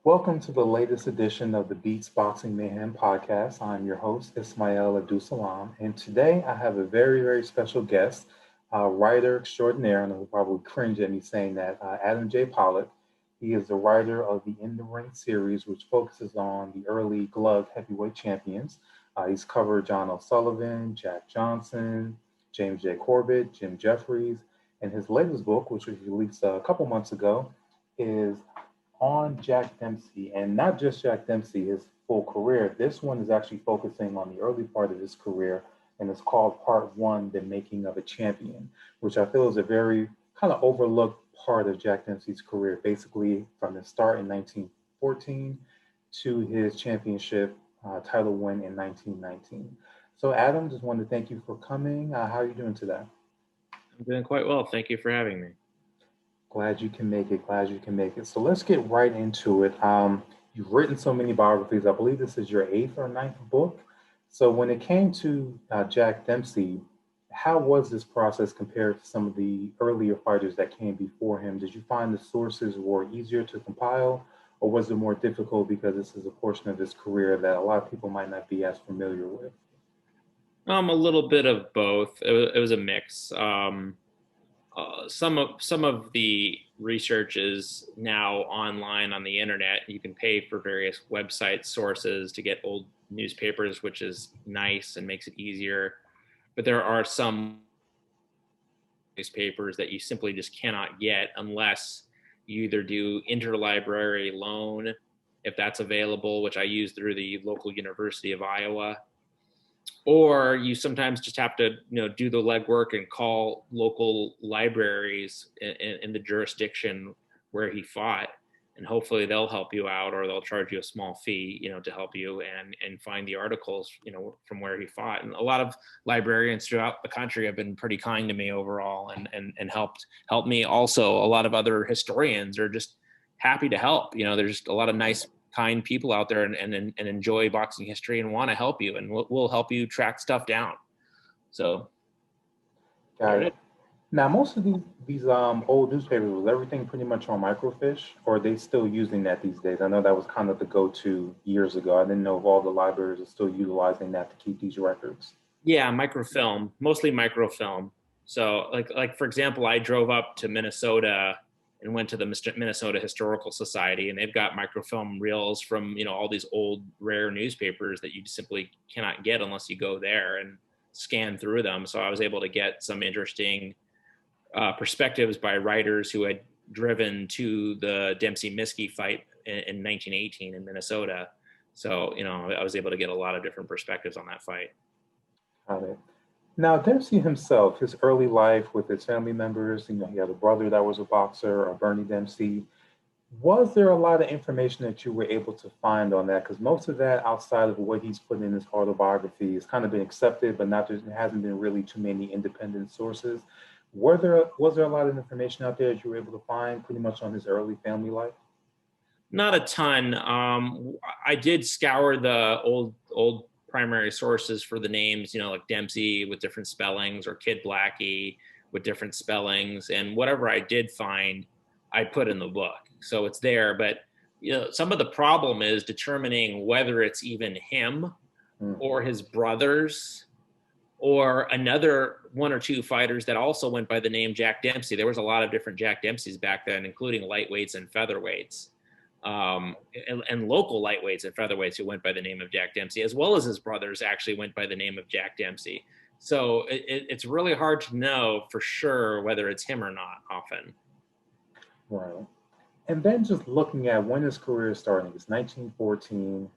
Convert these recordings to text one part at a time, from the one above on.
Welcome to the latest edition of the Beats Boxing Mayhem podcast. I'm your host, Ismail Abdusalam, and today I have a very special guest, writer extraordinaire, and he'll probably cringe at me saying that, Adam J. Pollack. He is the writer of the In the Ring series, which focuses on the early glove heavyweight champions. He's covered John O'Sullivan, Jack Johnson, James J. Corbett, Jim Jeffries, and his latest book, which was released a couple months ago, is on Jack Dempsey, and not just Jack Dempsey, his full career. This one is actually focusing on the early part of his career, and it's called Part One: The Making of a Champion, which I feel is a very kind of overlooked part of Jack Dempsey's career, basically from his start in 1914 to his championship title win in 1919. So, Adam, just wanted to thank you for coming. How are you doing today? I'm doing quite well. Thank you for having me. Glad you can make it. Glad you can make it. So let's get right into it. You've written so many biographies. I believe this is your eighth or ninth book. So when it came to Jack Dempsey, how was this process compared to some of the earlier fighters that came before him? Did you find the sources were easier to compile, or was it more difficult because this is a portion of his career that a lot of people might not be as familiar with? A little bit of both. It was a mix. Some of the research is now online on the internet. You can pay for various website sources to get old newspapers, which is nice and makes it easier. But there are some newspapers that you simply just cannot get unless you either do interlibrary loan, if that's available, which I use through the local University of Iowa, or you sometimes just have to do the legwork and call local libraries in the jurisdiction where he fought, and hopefully they'll help you out, or they'll charge you a small fee to help you and find the articles from where he fought. And a lot of librarians throughout the country have been pretty kind to me overall, and helped me. Also, a lot of other historians are just happy to help. There's just a lot of nice, kind people out there and enjoy boxing history and want to help you, and we'll help you track stuff down. So Got it. Now, most of these old newspapers, was everything pretty much on microfiche, or are they still using that these days? I know that was kind of the go-to years ago. I didn't know if all the libraries are still utilizing that to keep these records. yeah, microfilm, mostly microfilm. So like for example, I drove up to Minnesota and went to the Minnesota Historical Society, and they've got microfilm reels from all these old rare newspapers that you simply cannot get unless you go there and scan through them. So I was able to get some interesting perspectives by writers who had driven to the Dempsey Miskey fight in 1918 in Minnesota. So I was able to get a lot of different perspectives on that fight. Got it. Now, Dempsey himself, his early life with his family members, he had a brother that was a boxer, Bernie Dempsey. Was there a lot of information that you were able to find on that? Because most of that, outside of what he's put in his autobiography, has kind of been accepted, but not there hasn't been really too many independent sources. Was there a lot of information out there that you were able to find pretty much on his early family life? Not a ton. I did scour the old primary sources for the names, like Dempsey with different spellings, or Kid Blackie with different spellings, and whatever I did find, I put in the book. So it's there, but some of the problem is determining whether it's even him or his brothers or another one or two fighters that also went by the name Jack Dempsey. There was a lot of different Jack Dempseys back then, including lightweights and featherweights, and local lightweights and featherweights who went by the name of Jack Dempsey, as well as his brothers actually went by the name of Jack Dempsey. So it's really hard to know for sure whether it's him or not often. Right. And then just looking at when his career is starting, it's 1914.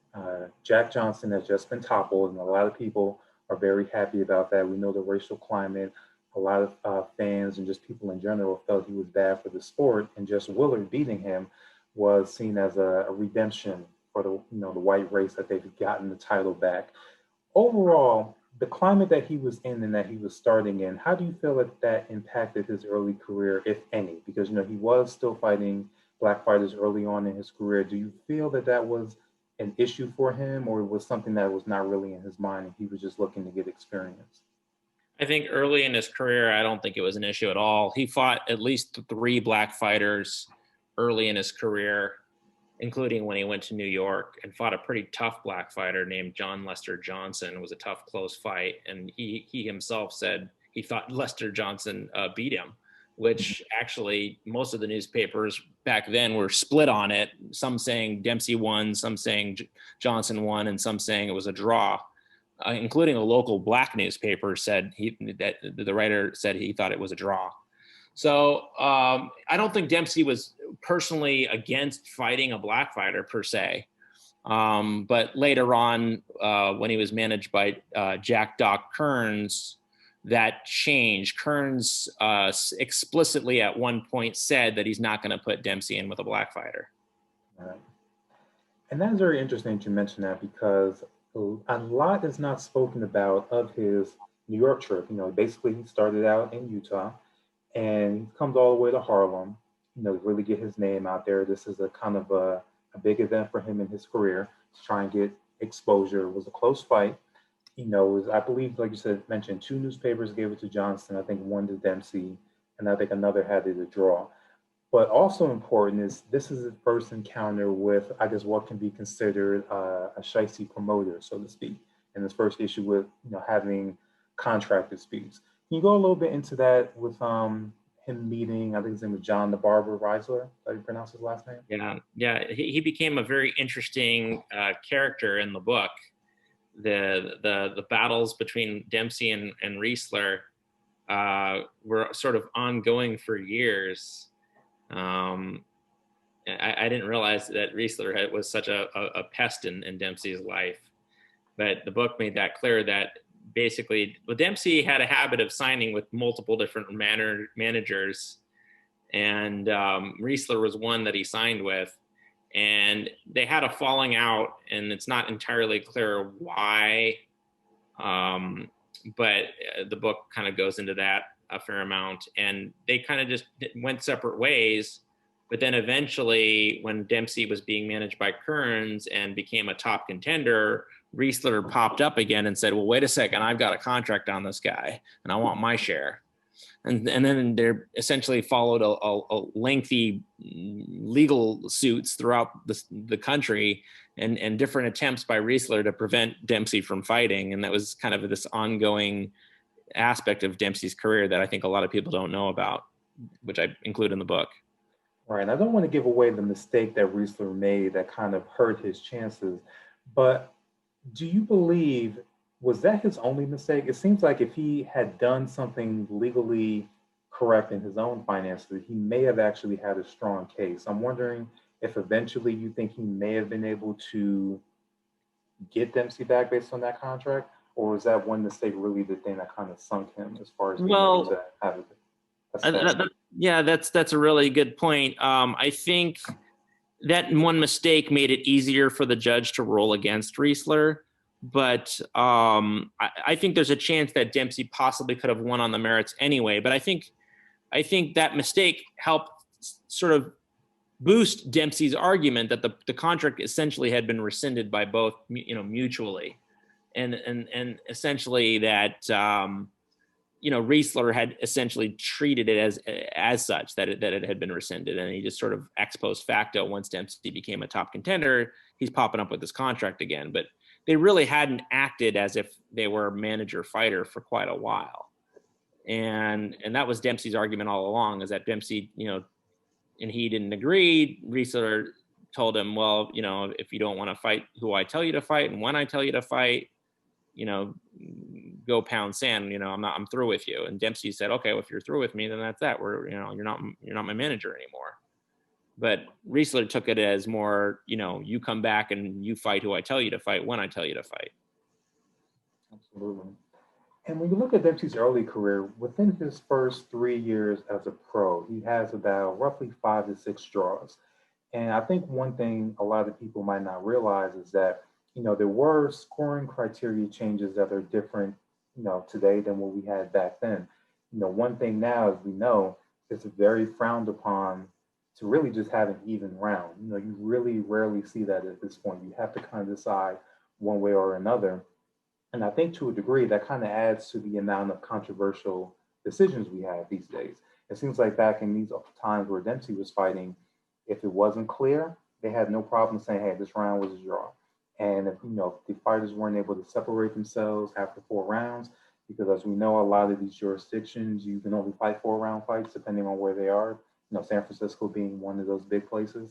Jack Johnson has just been toppled, and a lot of people are very happy about that. We know the racial climate. A lot of fans and just people in general felt he was bad for the sport, and just Willard beating him was seen as a redemption for the white race, that they've gotten the title back. Overall, the climate that he was in and that he was starting in, how do you feel that that impacted his early career, if any? Because he was still fighting black fighters early on in his career. Do you feel that that was an issue for him, or it was something that was not really in his mind and he was just looking to get experience? I think early in his career, I don't think it was an issue at all. He fought at least three black fighters early in his career, including when he went to New York and fought a pretty tough black fighter named John Lester Johnson. It was a tough, close fight. And he himself said he thought Lester Johnson beat him, which actually most of the newspapers back then were split on it. Some saying Dempsey won, some saying Johnson won, and some saying it was a draw. Including a local black newspaper said that the writer said he thought it was a draw. So I don't think Dempsey was personally against fighting a black fighter per se. But later on, when he was managed by Jack Doc Kearns, that changed. Kearns explicitly at one point said that he's not going to put Dempsey in with a black fighter. Right. And that's very interesting to mention that, because a lot is not spoken about of his New York trip. Basically he started out in Utah and he comes all the way to Harlem, really get his name out there. This is a kind of a big event for him in his career to try and get exposure. It was a close fight. I believe, like you said, mentioned, 2 newspapers gave it to Johnston, I think 1 to Dempsey, and I think another had it a draw. But also important is this is his first encounter with, I guess, what can be considered a shicey promoter, so to speak, and his first issue with, having contract disputes. Can you go a little bit into that with him meeting, I think his name was John the Barber Reisler, how do you pronounce his last name? Yeah. He became a very interesting character in the book. The battles between Dempsey and Reisler were sort of ongoing for years. I didn't realize that Reisler was such a pest in Dempsey's life, but the book made that clear that basically, Dempsey had a habit of signing with multiple different managers, and Reisler was one that he signed with, and they had a falling out, and it's not entirely clear why, but the book kind of goes into that a fair amount, and they kind of just went separate ways. But then eventually, when Dempsey was being managed by Kearns and became a top contender, Reisler popped up again and said, well, wait a second, I've got a contract on this guy and I want my share. And then there essentially followed a lengthy legal suits throughout the country and different attempts by Reisler to prevent Dempsey from fighting. And that was kind of this ongoing aspect of Dempsey's career that I think a lot of people don't know about, which I include in the book. Right. And I don't want to give away the mistake that Reisler made that kind of hurt his chances, but do you believe, was that his only mistake? It seems like if he had done something legally correct in his own finances, he may have actually had a strong case. I'm wondering if eventually you think he may have been able to get Dempsey back based on that contract, or was that one mistake really the thing that kind of sunk him as far as being able to have it? Yeah, that's a really good point. I think that one mistake made it easier for the judge to rule against Reisler, but I think there's a chance that Dempsey possibly could have won on the merits anyway. But I think that mistake helped sort of boost Dempsey's argument that the contract essentially had been rescinded by both, mutually, and essentially that Reisler had essentially treated it as such, that it had been rescinded, and he just sort of ex post facto, once Dempsey became a top contender, he's popping up with this contract again. But they really hadn't acted as if they were manager fighter for quite a while, and that was Dempsey's argument all along, is that Dempsey, and he didn't agree. Reisler told him, well, if you don't want to fight who I tell you to fight and when I tell you to fight, go pound sand. I'm through with you. And Dempsey said, okay, well, if you're through with me, then that's that. You're not my manager anymore. But Reisler took it as more, you come back and you fight who I tell you to fight when I tell you to fight. Absolutely. And when you look at Dempsey's early career, within his first 3 years as a pro, he has about roughly 5 to 6 draws. And I think one thing a lot of people might not realize is that, there were scoring criteria changes that are different, today than what we had back then. One thing now, as we know, it's very frowned upon to really just have an even round. You really rarely see that at this point. You have to kind of decide one way or another. And I think to a degree that kind of adds to the amount of controversial decisions we have these days. It seems like back in these times where Dempsey was fighting, if it wasn't clear, they had no problem saying, hey, this round was a draw. And if, if the fighters weren't able to separate themselves after 4 rounds, because as we know, a lot of these jurisdictions, you can only fight 4 round fights depending on where they are. San Francisco being one of those big places.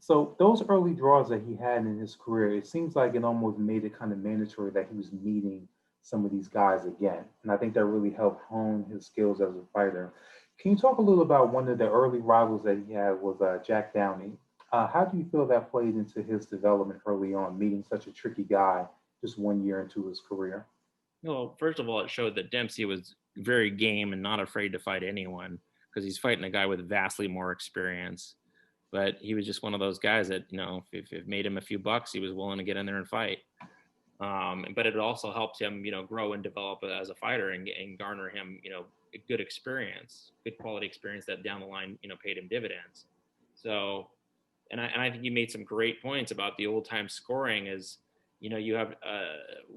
So those early draws that he had in his career, it seems like it almost made it kind of mandatory that he was meeting some of these guys again. And I think that really helped hone his skills as a fighter. Can you talk a little about one of the early rivals that he had was Jack Downey? How do you feel that played into his development early on, meeting such a tricky guy just 1 year into his career? Well, first of all, it showed that Dempsey was very game and not afraid to fight anyone because he's fighting a guy with vastly more experience. But he was just one of those guys that, if it made him a few bucks, he was willing to get in there and fight. But it also helped him, grow and develop as a fighter and garner him, a good experience, good quality experience that down the line, paid him dividends. So, and I think you made some great points about the old time scoring is, you have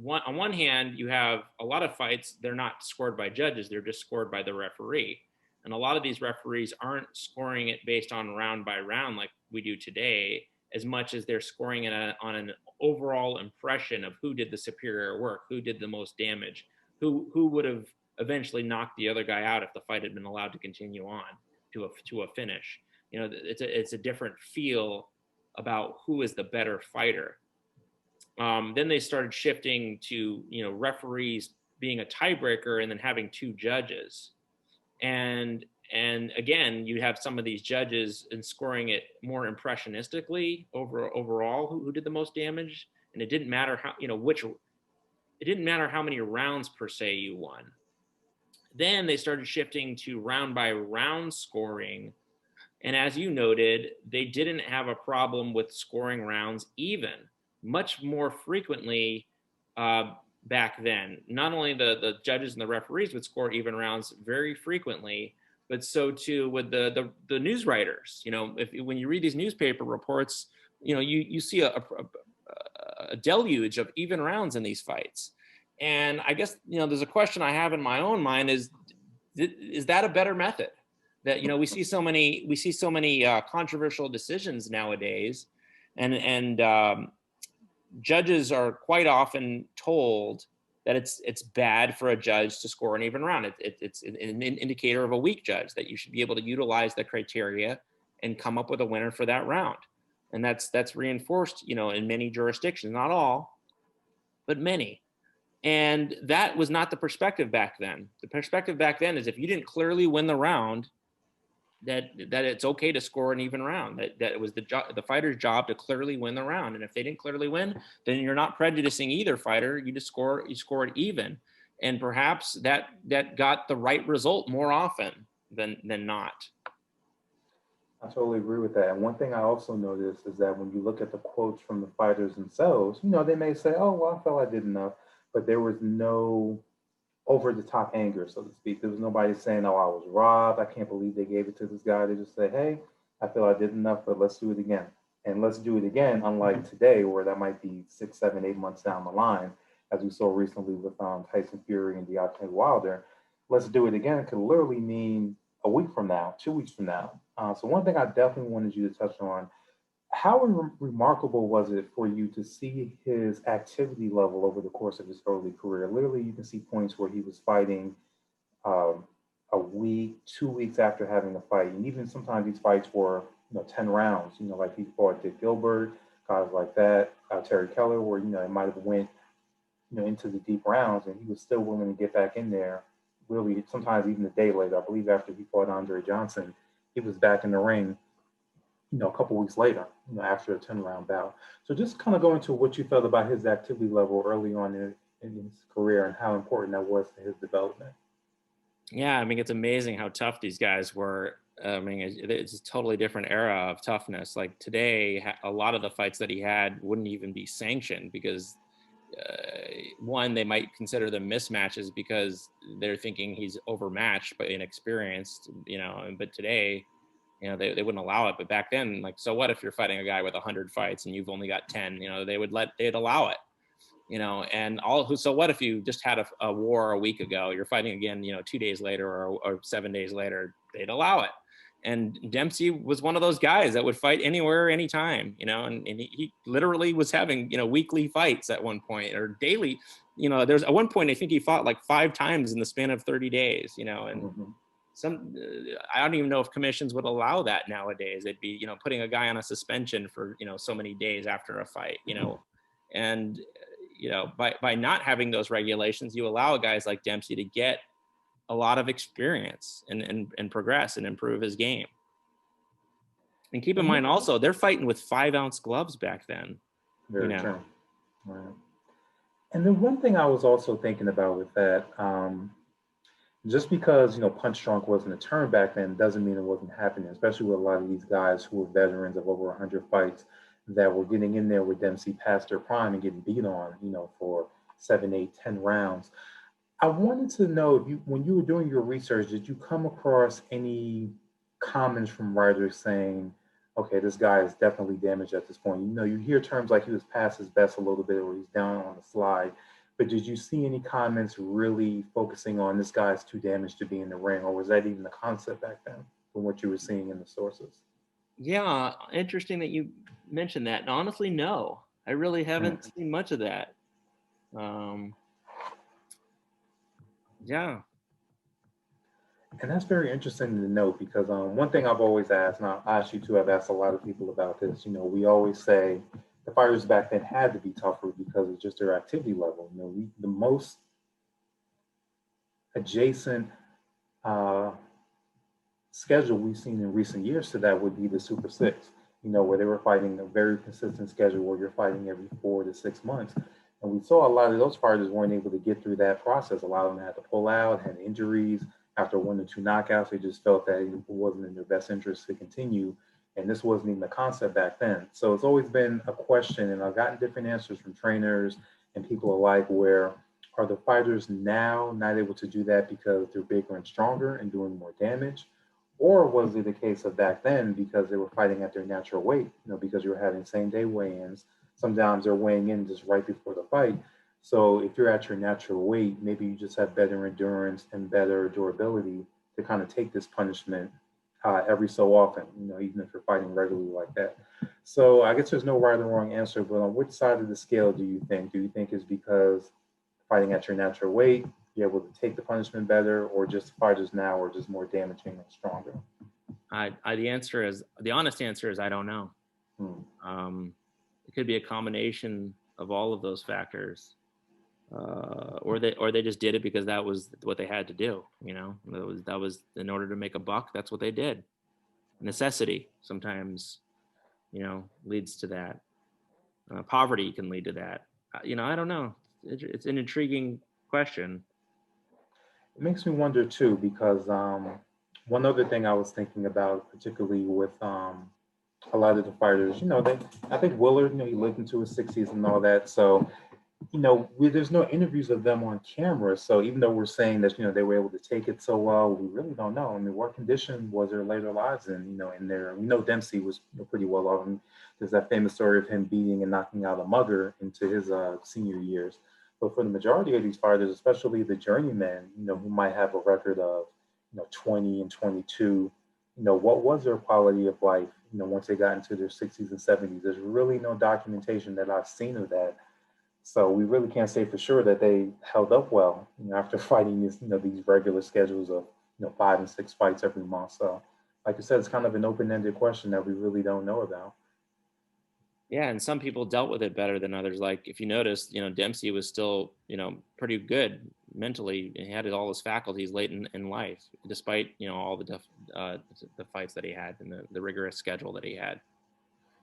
on one hand, you have a lot of fights, they're not scored by judges, they're just scored by the referee. And a lot of these referees aren't scoring it based on round by round like we do today, as much as they're scoring it on an overall impression of who did the superior work, who did the most damage, who would have eventually knocked the other guy out if the fight had been allowed to continue on to a finish. It's a different feel about who is the better fighter. Then they started shifting to referees being a tiebreaker and then having 2 judges. And again, you have some of these judges and scoring it more impressionistically overall who did the most damage, and it didn't matter how it didn't matter how many rounds per se you won. Then they started shifting to round by round scoring, and as you noted, they didn't have a problem with scoring rounds even, much more frequently. Back then, not only the judges and the referees would score even rounds very frequently, but so too with the news writers. When you read these newspaper reports, you see a deluge of even rounds in these fights. And I guess there's a question I have in my own mind is that a better method? That we see so many controversial decisions nowadays, and judges are quite often told that it's bad for a judge to score an even round. It's an indicator of a weak judge, that you should be able to utilize the criteria and come up with a winner for that round. And that's reinforced, in many jurisdictions, not all, but many. And that was not the perspective back then. The perspective back then is if you didn't clearly win the round, that it's okay to score an even round, that it was the fighter's job to clearly win the round. And if they didn't clearly win, then you're not prejudicing either fighter. You score it even. And perhaps that got the right result more often than not. I totally agree with that. And one thing I also noticed is that when you look at the quotes from the fighters themselves, they may say, oh, well, I felt I did enough, but there was no over the top anger, so to speak. There was nobody saying, oh, I was robbed. I can't believe they gave it to this guy. They just say, hey, I feel I did enough, but let's do it again. And let's do it again, unlike today, where that might be 6, 7, 8 months down the line, as we saw recently with Tyson Fury and Deontay Wilder. Let's do it again could literally mean a week from now, 2 weeks from now. So one thing I definitely wanted you to touch on, how remarkable was it for you to see his activity level over the course of his early career? Literally, you can see points where he was fighting a week, 2 weeks after having a fight. And even sometimes these fights were 10 rounds, like he fought Dick Gilbert, guys like that, Terry Keller, where, it might have went, into the deep rounds, and he was still willing to get back in there, really, sometimes even a day later. I believe after he fought Andre Johnson, he was back in the ring, a couple weeks later, after a 10-round bout. So just kind of go into what you felt about his activity level early on in his career and how important that was to his development. Yeah, I mean, it's amazing how tough these guys were. I mean, it's a totally different era of toughness. Like today, a lot of the fights that he had wouldn't even be sanctioned because, one, they might consider them mismatches because they're thinking he's overmatched but inexperienced, but today, they wouldn't allow it. But back then, like, so what if you're fighting a guy with 100 fights and you've only got 10? They'd allow it. So what if you just had a war a week ago, you're fighting again, 2 days later or 7 days later, they'd allow it. And Dempsey was one of those guys that would fight anywhere, anytime, you know, and he literally was having, you know, weekly fights at one point, or daily, you know. There's at one point, I think he fought like 5 times in the span of 30 days, you know, and I don't even know if commissions would allow that nowadays. It'd be, you know, putting a guy on a suspension for, you know, so many days after a fight, you know. And, you know, by not having those regulations, you allow guys like Dempsey to get a lot of experience and progress and improve his game. And keep in mind also, they're fighting with 5-ounce gloves back then. Very true. Right. And then one thing I was also thinking about with that, just because, you know, punch drunk wasn't a term back then doesn't mean it wasn't happening, especially with a lot of these guys who were veterans of over 100 fights that were getting in there with Dempsey past their prime and getting beat on, you know, for 7, 8, 10 rounds. I wanted to know if you, when you were doing your research, did you come across any comments from writers saying, okay, this guy is definitely damaged at this point? You know, you hear terms like he was past his best a little bit, or he's down on the slide. But did you see any comments really focusing on this guy's too damaged to be in the ring, or was that even the concept back then from what you were seeing in the sources? Yeah, interesting that you mentioned that. And honestly, no, I really haven't seen much of that. Yeah. And that's very interesting to note because one thing I've always asked, and I'll ask you too, I've asked a lot of people about this, you know, we always say the fighters back then had to be tougher because of just their activity level. You know, the most adjacent schedule we've seen in recent years to that would be the Super Six, you know, where they were fighting a very consistent schedule where you're fighting every 4 to 6 months. And we saw a lot of those fighters weren't able to get through that process. A lot of them had to pull out, had injuries. After 1 or 2 knockouts, they just felt that it wasn't in their best interest to continue. And this wasn't even the concept back then. So it's always been a question, and I've gotten different answers from trainers and people alike, where are the fighters now not able to do that because they're bigger and stronger and doing more damage? Or was it a case of back then because they were fighting at their natural weight, you know, because you're having same day weigh-ins. Sometimes they're weighing in just right before the fight. So if you're at your natural weight, maybe you just have better endurance and better durability to kind of take this punishment every so often, you know, even if you're fighting regularly like that. So I guess there's no right or wrong answer, but on which side of the scale do you think? Do you think it's because fighting at your natural weight, you're able to take the punishment better, or just fighters now are just more damaging and stronger? The honest answer is I don't know. It could be a combination of all of those factors, or they just did it because that was what they had to do. You know, that was in order to make a buck. That's what they did. Necessity sometimes, you know, leads to that. Poverty can lead to that. You know, I don't know. It's an intriguing question. It makes me wonder too, because one other thing I was thinking about, particularly with a lot of the fighters, you know, I think Willard, you know, he lived into his 60s and all that. So, you know, there's no interviews of them on camera. So even though we're saying that, you know, they were able to take it so well, we really don't know. I mean, what condition was their later lives in, you know, in there? We know Dempsey was, you know, pretty well off. And there's that famous story of him beating and knocking out a mugger into his senior years. But for the majority of these fighters, especially the journeymen, you know, who might have a record of, you know, 20 and 22, you know, what was their quality of life, you know, once they got into their 60s and 70s? There's really no documentation that I've seen of that. So we really can't say for sure that they held up well, you know, after fighting these, you know, these regular schedules of, you know, 5 and 6 fights every month. So, like I said, it's kind of an open-ended question that we really don't know about. Yeah, and some people dealt with it better than others. Like if you notice, you know, Dempsey was still, you know, pretty good mentally. He had all his faculties late in life, despite, you know, all the fights that he had and the rigorous schedule that he had.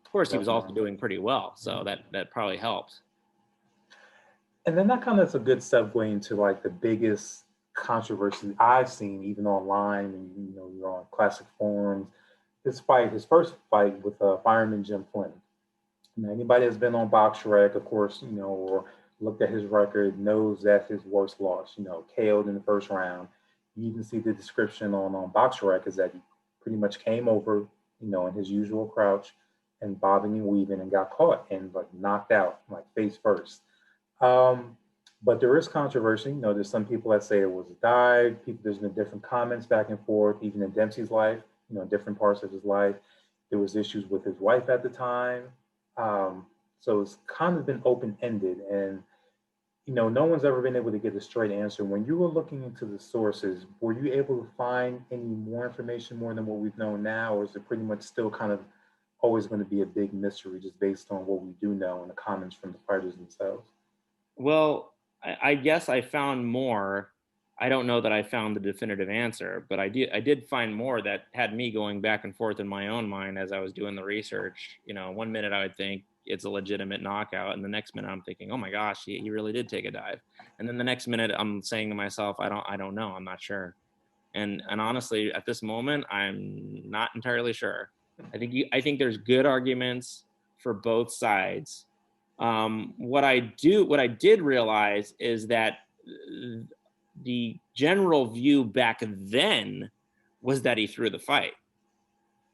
Of course, he was also doing pretty well, so that probably helped. And then that kind of is a good segue into like the biggest controversy I've seen, even online, and you know, you're on classic forums. His first fight with fireman Jim Flynn. Now, anybody that's been on BoxRec, of course, you know, or looked at his record knows that's his worst loss. You know, KO'd in the first round. You even see the description on BoxRec is that he pretty much came over, you know, in his usual crouch and bobbing and weaving and got caught and like knocked out, like face first. But there is controversy. You know, there's some people that say it was a dive. There's been different comments back and forth, even in Dempsey's life. different parts of his life. There was issues with his wife at the time. So it's kind of been open-ended, and no one's ever been able to get a straight answer. When you were looking into the sources, were you able to find any more information more than what we've known now, or is it pretty much still kind of always going to be a big mystery just based on what we do know and the comments from the fighters themselves? Well, I guess I found more. I don't know that I found the definitive answer, but I did find more that had me going back and forth in my own mind as I was doing the research. One minute I would think it's a legitimate knockout, and the next minute I'm thinking, oh my gosh, he really did take a dive. And then the next minute I'm saying to myself, I don't know, I'm not sure. And honestly, at this moment, I'm not entirely sure. I think there's good arguments for both sides. What I did realize is that the general view back then was that he threw the fight.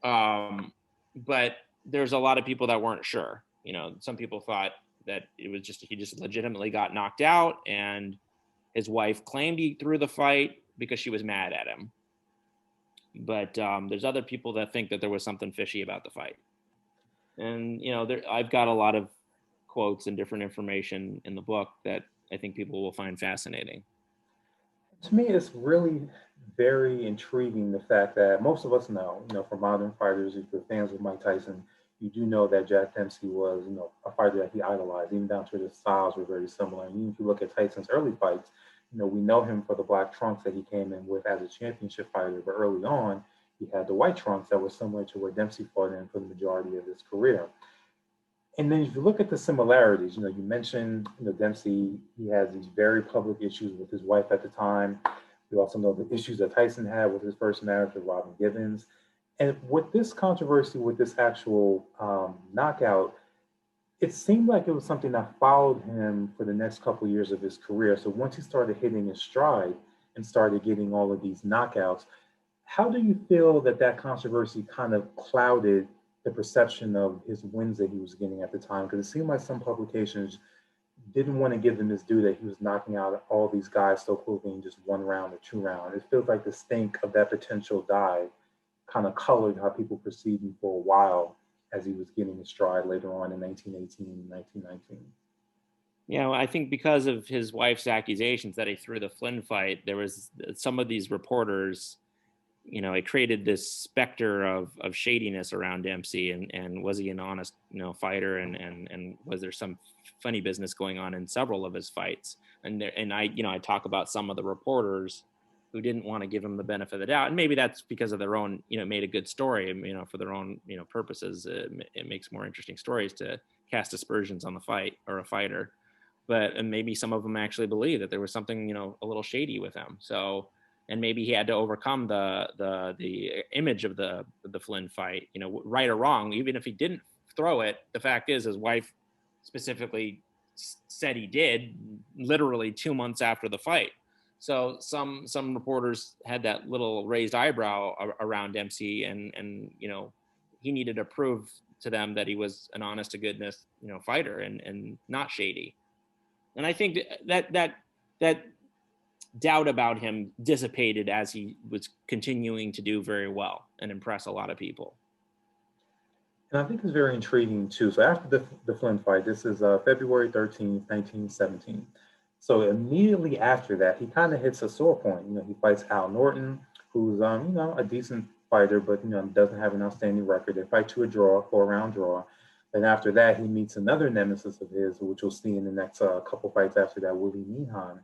But there's a lot of people that weren't sure. Some people thought that it was he just legitimately got knocked out, and his wife claimed he threw the fight because she was mad at him. But there's other people that think that there was something fishy about the fight. And I've got a lot of quotes and different information in the book that I think people will find fascinating. To me, it's really very intriguing the fact that most of us know, for modern fighters, if you're fans of Mike Tyson, you do know that Jack Dempsey was, a fighter that he idolized, even down to the styles were very similar. And even if you look at Tyson's early fights, we know him for the black trunks that he came in with as a championship fighter, but early on, he had the white trunks that were similar to what Dempsey fought in for the majority of his career. And then if you look at the similarities, you mentioned, Dempsey, he has these very public issues with his wife at the time. We also know the issues that Tyson had with his first marriage with Robin Givens. And with this controversy, with this actual knockout, it seemed like it was something that followed him for the next couple of years of his career. So once he started hitting his stride and started getting all of these knockouts, how do you feel that controversy kind of clouded the perception of his wins that he was getting at the time? Because it seemed like some publications didn't want to give him his due that he was knocking out all these guys so quickly in just one round or two rounds. It feels like the stink of that potential dive kind of colored how people perceived him for a while as he was getting his stride later on in 1918 and 1919. Yeah, well, I think because of his wife's accusations that he threw the Flynn fight, there was some of these reporters, it created this specter of shadiness around Dempsey, and was he an honest, fighter, and was there some funny business going on in several of his fights? And I talk about some of the reporters who didn't want to give him the benefit of the doubt, and maybe that's because of their own, made a good story, for their own, purposes. It makes more interesting stories to cast aspersions on the fight or a fighter, and maybe some of them actually believe that there was something, a little shady with him. So, and maybe he had to overcome the image of the Flynn fight, right or wrong. Even if he didn't throw it, the fact is his wife specifically said he did, literally 2 months after the fight. So some reporters had that little raised eyebrow around Dempsey, and he needed to prove to them that he was an honest to goodness, fighter and not shady. And I think that doubt about him dissipated as he was continuing to do very well and impress a lot of people. And I think it's very intriguing too. So after the Flynn fight, this is February 13th, 1917. So immediately after that, he kind of hits a sore point. He fights Al Norton, who's a decent fighter, but doesn't have an outstanding record. They fight to a draw, 4-round draw. Then after that, he meets another nemesis of his, which we'll see in the next couple fights after that, Willie Meehan.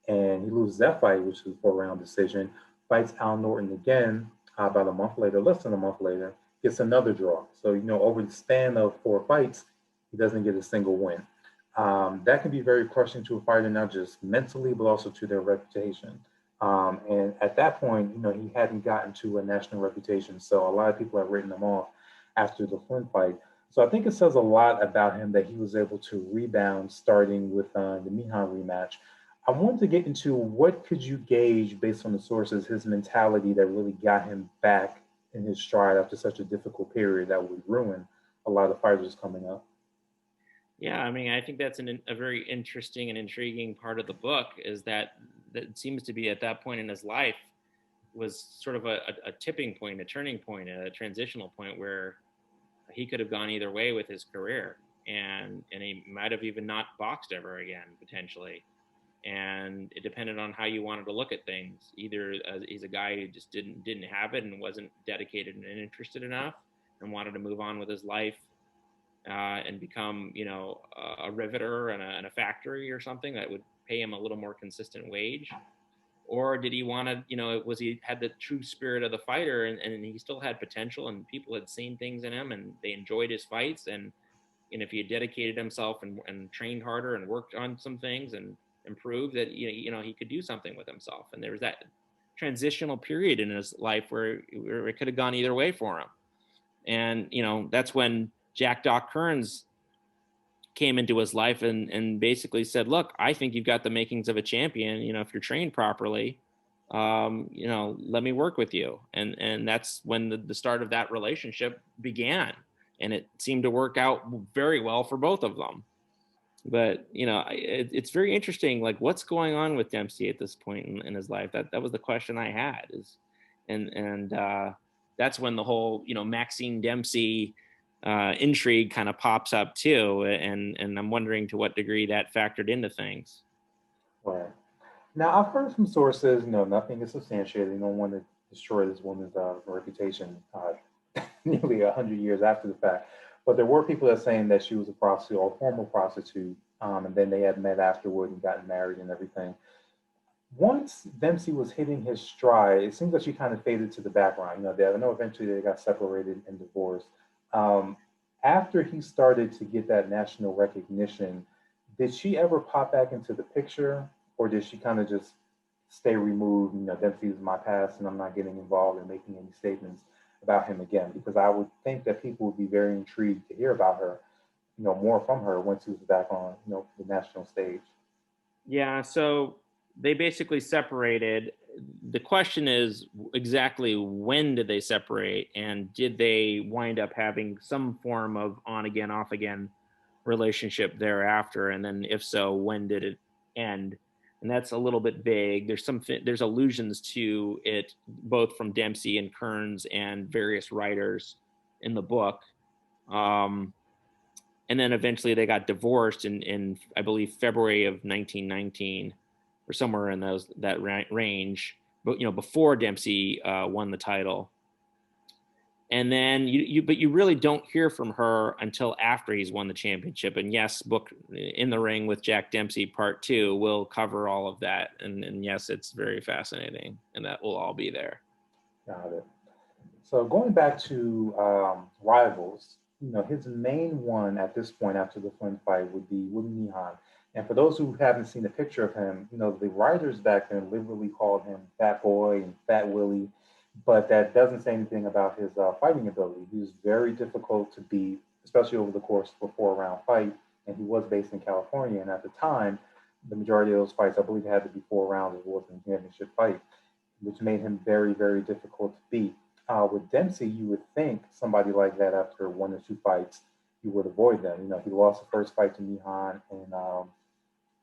And he loses that fight, which is a 4-round decision. Fights Al Norton again about a month later, less than a month later, gets another draw. So, over the span of 4 fights, he doesn't get a single win. That can be very crushing to a fighter, not just mentally, but also to their reputation. And at that point, he hadn't gotten to a national reputation. So a lot of people have written him off after the Flynn fight. So I think it says a lot about him that he was able to rebound starting with the Meehan rematch. I wanted to get into what could you gauge based on the sources, his mentality that really got him back in his stride after such a difficult period that would ruin a lot of fighters coming up. Yeah, I mean, I think that's a very interesting and intriguing part of the book, is that it seems to be at that point in his life, was sort of a tipping point, a turning point, a transitional point where he could have gone either way with his career, and he might have even not boxed ever again potentially. And it depended on how you wanted to look at things. Either he's a guy who just didn't have it and wasn't dedicated and interested enough, and wanted to move on with his life, and become, a riveter and a factory or something that would pay him a little more consistent wage. Or did he want to, was he had the true spirit of the fighter, and he still had potential, and people had seen things in him and they enjoyed his fights. And if he had dedicated himself and trained harder and worked on some things and improved, that, he could do something with himself. And there was that transitional period in his life where it could have gone either way for him. And, that's when Jack Doc Kearns came into his life and basically said, look, I think you've got the makings of a champion. If you're trained properly, let me work with you. And that's when the start of that relationship began. And it seemed to work out very well for both of them. But, it's very interesting, like, what's going on with Dempsey at this point in his life? That was the question I had, and that's when the whole, Maxine Dempsey intrigue kind of pops up too. And I'm wondering to what degree that factored into things. Right. Now, I've heard from sources, nothing is substantiated. They don't want to destroy this woman's reputation nearly 100 years after the fact. But there were people that saying that she was a prostitute or a former prostitute, and then they had met afterward and gotten married and everything. Once Dempsey was hitting his stride, it seems like she kind of faded to the background. I know eventually they got separated and divorced. Um, After he started to get that national recognition, did she ever pop back into the picture, or did she kind of just stay removed? Dempsey is my past, and I'm not getting involved in making any statements about him again. Because I would think that people would be very intrigued to hear about her, more from her once he was back on, the national stage. Yeah, so they basically separated. The question is, exactly when did they separate, and did they wind up having some form of on again, off again relationship thereafter? And then if so, when did it end? And that's a little bit vague. There's allusions to it both from Dempsey and Kearns and various writers in the book. And then eventually they got divorced in I believe February of 1919 or somewhere in that range. But before Dempsey won the title. And then but you really don't hear from her until after he's won the championship. And yes, book In the Ring with Jack Dempsey Part 2 will cover all of that. And yes, it's very fascinating, and that will all be there. Got it. So going back to rivals, his main one at this point after the Flynn fight would be Willie Nihan. And for those who haven't seen a picture of him, the writers back then liberally called him Fat Boy and Fat Willie, but that doesn't say anything about his fighting ability. He was very difficult to beat, especially over the course of a 4-round fight. And he was based in California. And at the time, the majority of those fights, I believe, had to be 4 rounds. It wasn't a championship fight, which made him very, very difficult to beat. With Dempsey, you would think somebody like that after 1 or 2 fights, you would avoid them. He lost the first fight to Nihan in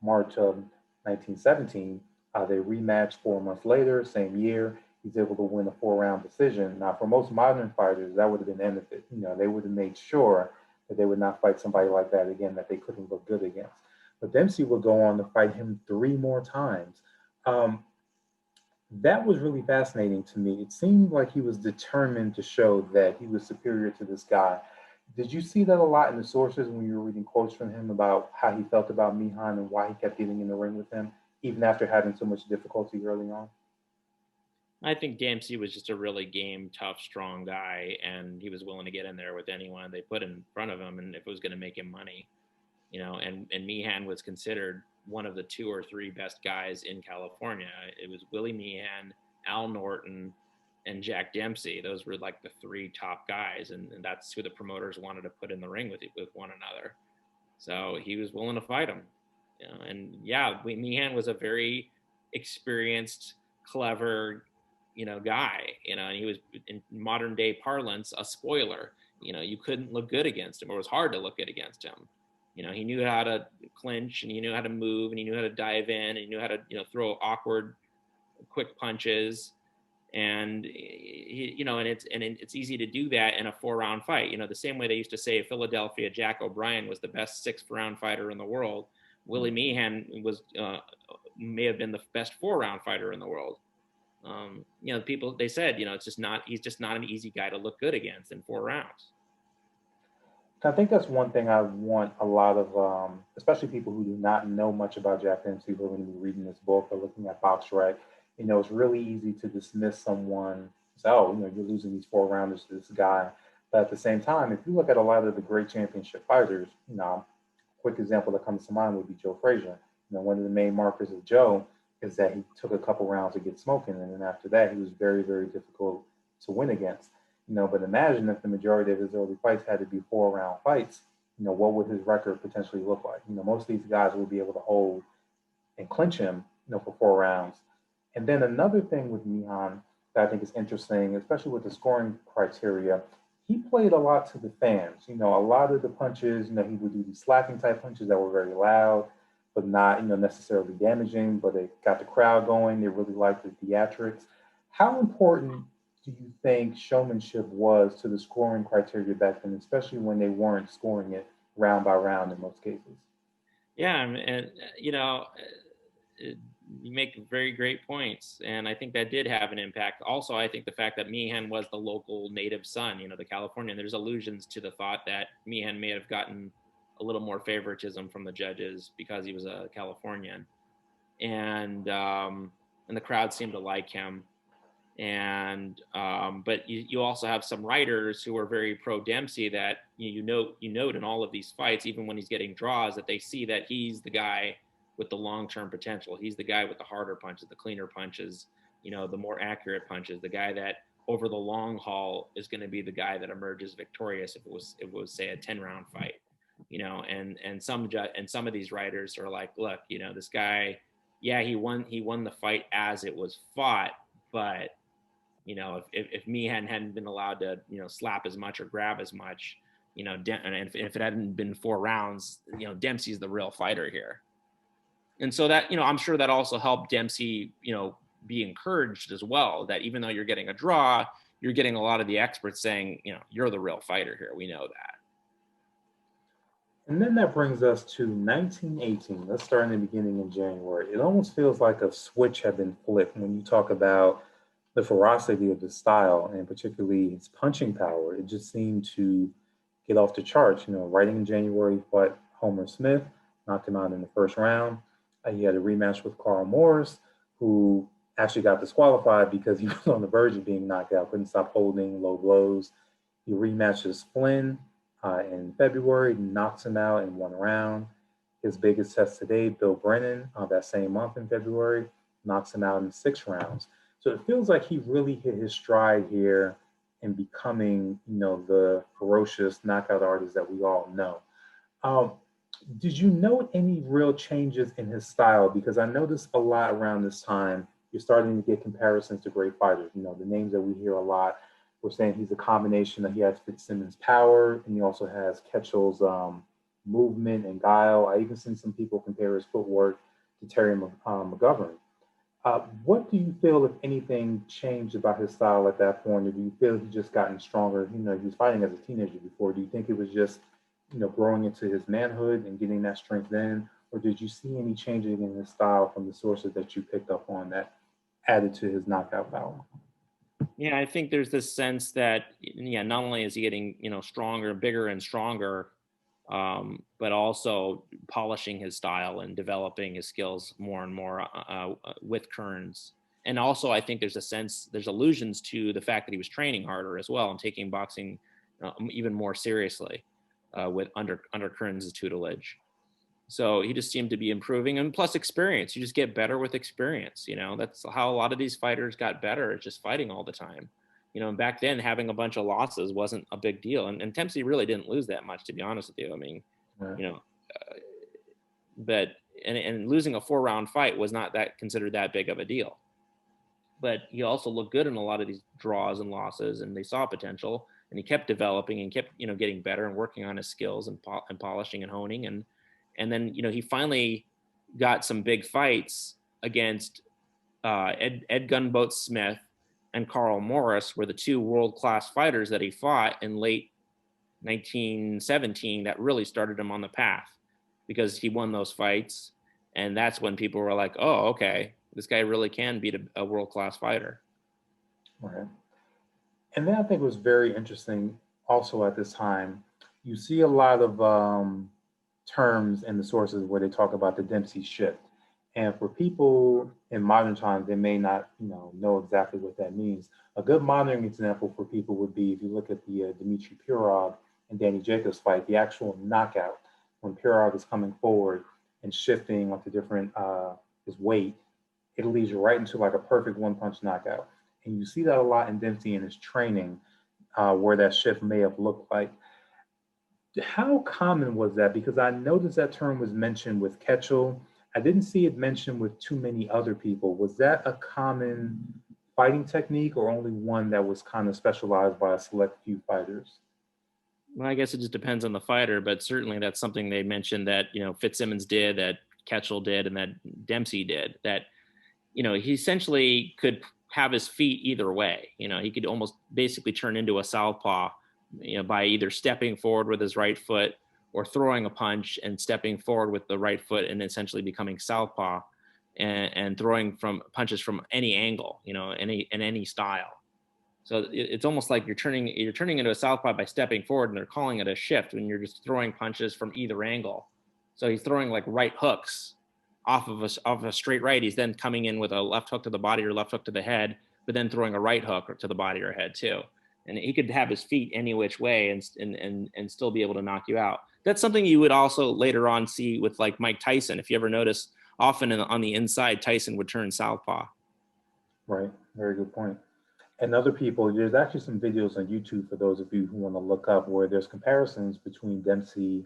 March of 1917. They rematched 4 months later, same year. He's able to win a 4-round decision. Now, for most modern fighters, that would have been the end of it. They would have made sure that they would not fight somebody like that again that they couldn't look good against. But Dempsey would go on to fight him 3 more times. Um, that was really fascinating to me. It seemed like he was determined to show that he was superior to this guy. Did you see that a lot in the sources when you were reading quotes from him about how he felt about Mihan and why he kept getting in the ring with him, even after having so much difficulty early on? I think Dempsey was just a really game, tough, strong guy, and he was willing to get in there with anyone they put in front of him, and if it was going to make him money, and Meehan was considered one of the 2 or 3 best guys in California. It was Willie Meehan, Al Norton, and Jack Dempsey. Those were like the 3 top guys, and that's who the promoters wanted to put in the ring with one another. So he was willing to fight him. And yeah, Meehan was a very experienced, clever, guy. And he was, in modern day parlance, a spoiler. You couldn't look good against him, or it was hard to look good against him. He knew how to clinch, and he knew how to move, and he knew how to dive in, and he knew how to, throw awkward, quick punches. And it's easy to do that in a 4-round fight. The same way they used to say Philadelphia Jack O'Brien was the best 6th-round fighter in the world. Willie Meehan may have been the best 4-round fighter in the world. People, they said, he's just not an easy guy to look good against in 4 rounds. I think that's one thing I want a lot of, especially people who do not know much about Jack Dempsey, who are going to be reading this book or looking at BoxRec. It's really easy to dismiss someone, say, oh, you're losing these 4 rounders to this guy. But at the same time, if you look at a lot of the great championship fighters, quick example that comes to mind would be Joe Frazier. One of the main markers of Joe is that he took a couple rounds to get smoking, and then after that, he was very, very difficult to win against. But imagine if the majority of his early fights had to be 4-round fights. What would his record potentially look like? Most of these guys will be able to hold and clinch him, for 4 rounds. And then another thing with Mihan that I think is interesting, especially with the scoring criteria, he played a lot to the fans. A lot of the punches, he would do these slapping type punches that were very loud, but not, necessarily damaging, but it got the crowd going. They really liked the theatrics. How important do you think showmanship was to the scoring criteria back then, especially when they weren't scoring it round by round in most cases? Yeah, and you make very great points, and I think that did have an impact. Also, I think the fact that Meehan was the local native son, the Californian, there's allusions to the thought that Meehan may have gotten a little more favoritism from the judges because he was a Californian, and the crowd seemed to like him. And but you also have some writers who are very pro Dempsey that you note in all of these fights, even when he's getting draws, that they see that he's the guy with the long-term potential. He's the guy with the harder punches, the cleaner punches, the more accurate punches, the guy that over the long haul is going to be the guy that emerges victorious if it was say a 10-round fight. And some of these writers are like, look, this guy, yeah, he won the fight as it was fought, but if Meehan hadn't been allowed to, slap as much or grab as much, and if it hadn't been 4 rounds, Dempsey's the real fighter here. And so that, I'm sure that also helped Dempsey, be encouraged as well, that even though you're getting a draw, you're getting a lot of the experts saying, you're the real fighter here. We know that. And then that brings us to 1918. Let's start in the beginning in January. It almost feels like a switch had been flipped when you talk about the ferocity of his style and particularly his punching power. It just seemed to get off the charts. Right in January, he fought Homer Smith, knocked him out in the first round. He had a rematch with Carl Morris, who actually got disqualified because he was on the verge of being knocked out, couldn't stop holding low blows. He rematches Flynn in February, knocks him out in 1 round. His biggest test today, Bill Brennan, that same month in February, knocks him out in 6 rounds. So it feels like he really hit his stride here in becoming, the ferocious knockout artist that we all know. Did you note any real changes in his style? Because I noticed a lot around this time, you're starting to get comparisons to great fighters. The names that we hear a lot, we're saying he's a combination that he has Fitzsimmons' power, and he also has Ketchell's movement and guile. I even seen some people compare his footwork to Terry McGovern. What do you feel, if anything, changed about his style at that point, or do you feel he just gotten stronger? He was fighting as a teenager before. Do you think it was just, growing into his manhood and getting that strength then, or did you see any changes in his style from the sources that you picked up on that added to his knockout power? Yeah, I think there's this sense that, not only is he getting, stronger, bigger and stronger, but also polishing his style and developing his skills more and more with Kearns. And also, I think there's allusions to the fact that he was training harder as well and taking boxing even more seriously with under Kearns' tutelage. So he just seemed to be improving, and plus experience. You just get better with experience. That's how a lot of these fighters got better. It's just fighting all the time. And back then having a bunch of losses wasn't a big deal. And Dempsey really didn't lose that much, to be honest with you. I mean, right. But losing a 4-round fight was not considered that big of a deal. But he also looked good in a lot of these draws and losses, and they saw potential, and he kept developing and kept, getting better and working on his skills and polishing and honing. And then, he finally got some big fights against Ed Gunboat Smith and Carl Morris were the two world-class fighters that he fought in late 1917 that really started him on the path, because he won those fights. And that's when people were like, oh, okay, this guy really can beat a world-class fighter. Right. And then I think it was very interesting also at this time. You see a lot of terms in the sources where they talk about the Dempsey shift. And for people in modern times, they may not, know exactly what that means. A good modern example for people would be if you look at the Dmitry Pirog and Danny Jacobs fight, the actual knockout when Pirog is coming forward and shifting onto different his weight, it leads you right into like a perfect one-punch knockout. And you see that a lot in Dempsey in his training, where that shift may have looked like. How common was that? Because I noticed that term was mentioned with Ketchel. I didn't see it mentioned with too many other people. Was that a common fighting technique or only one that was kind of specialized by a select few fighters? Well, I guess it just depends on the fighter, but certainly that's something they mentioned that, Fitzsimmons did, that Ketchel did, and that Dempsey did, that, he essentially could have his feet either way. He could almost basically turn into a southpaw, by either stepping forward with his right foot or throwing a punch and stepping forward with the right foot and essentially becoming southpaw and throwing from punches from any angle, in any style. So it's almost like you're turning into a southpaw by stepping forward, and they're calling it a shift when you're just throwing punches from either angle. So he's throwing like right hooks off of a straight right. He's then coming in with a left hook to the body or left hook to the head, but then throwing a right hook to the body or head too. And he could have his feet any which way and still be able to knock you out. That's something you would also later on see with like Mike Tyson. If you ever notice, often on the inside, Tyson would turn southpaw. Right. Very good point. And other people, there's actually some videos on YouTube for those of you who want to look up where there's comparisons between Dempsey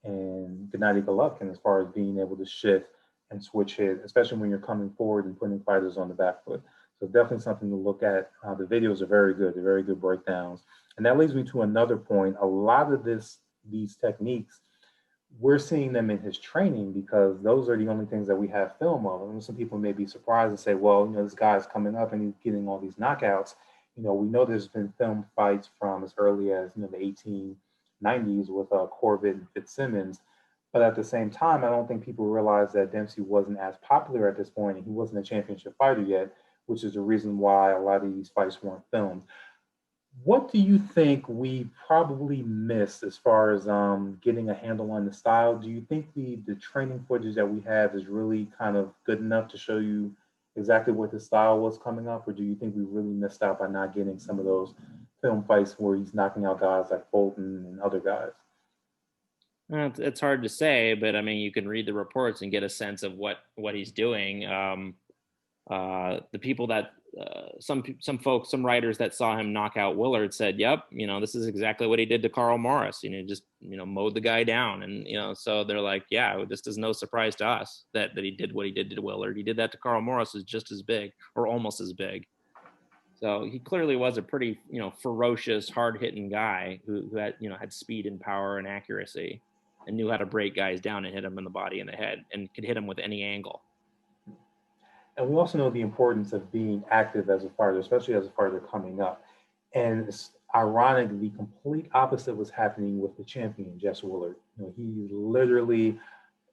and Gennady Golovkin as far as being able to shift and switch hit, especially when you're coming forward and putting fighters on the back foot. So definitely something to look at. The videos are very good. They're very good breakdowns. And that leads me to another point. A lot of these techniques, we're seeing them in his training because those are the only things that we have film of. And some people may be surprised and say, well, this guy's coming up and he's getting all these knockouts. We know there's been film fights from as early as the 1890s with Corbett and Fitzsimmons. But at the same time, I don't think people realize that Dempsey wasn't as popular at this point and he wasn't a championship fighter yet, which is the reason why a lot of these fights weren't filmed. What do you think we probably missed as far as getting a handle on the style? Do you think the training footage that we have is really kind of good enough to show you exactly what the style was coming up, or do you think we really missed out by not getting some of those film fights where he's knocking out guys like Fulton and other guys? It's hard to say, but I mean, you can read the reports and get a sense of what he's doing. The people that some folks, some writers that saw him knock out Willard said, "Yep, this is exactly what he did to Carl Morris. Just mowed the guy down." And so they're like, "Yeah, this is no surprise to us that he did what he did to Willard. He did that to Carl Morris, is just as big or almost as big." So he clearly was a pretty ferocious, hard hitting guy who had had speed and power and accuracy, and knew how to break guys down and hit them in the body and the head, and could hit them with any angle. And we also know the importance of being active as a fighter, especially as a fighter coming up. And it's ironic, the complete opposite was happening with the champion, Jess Willard. He's literally,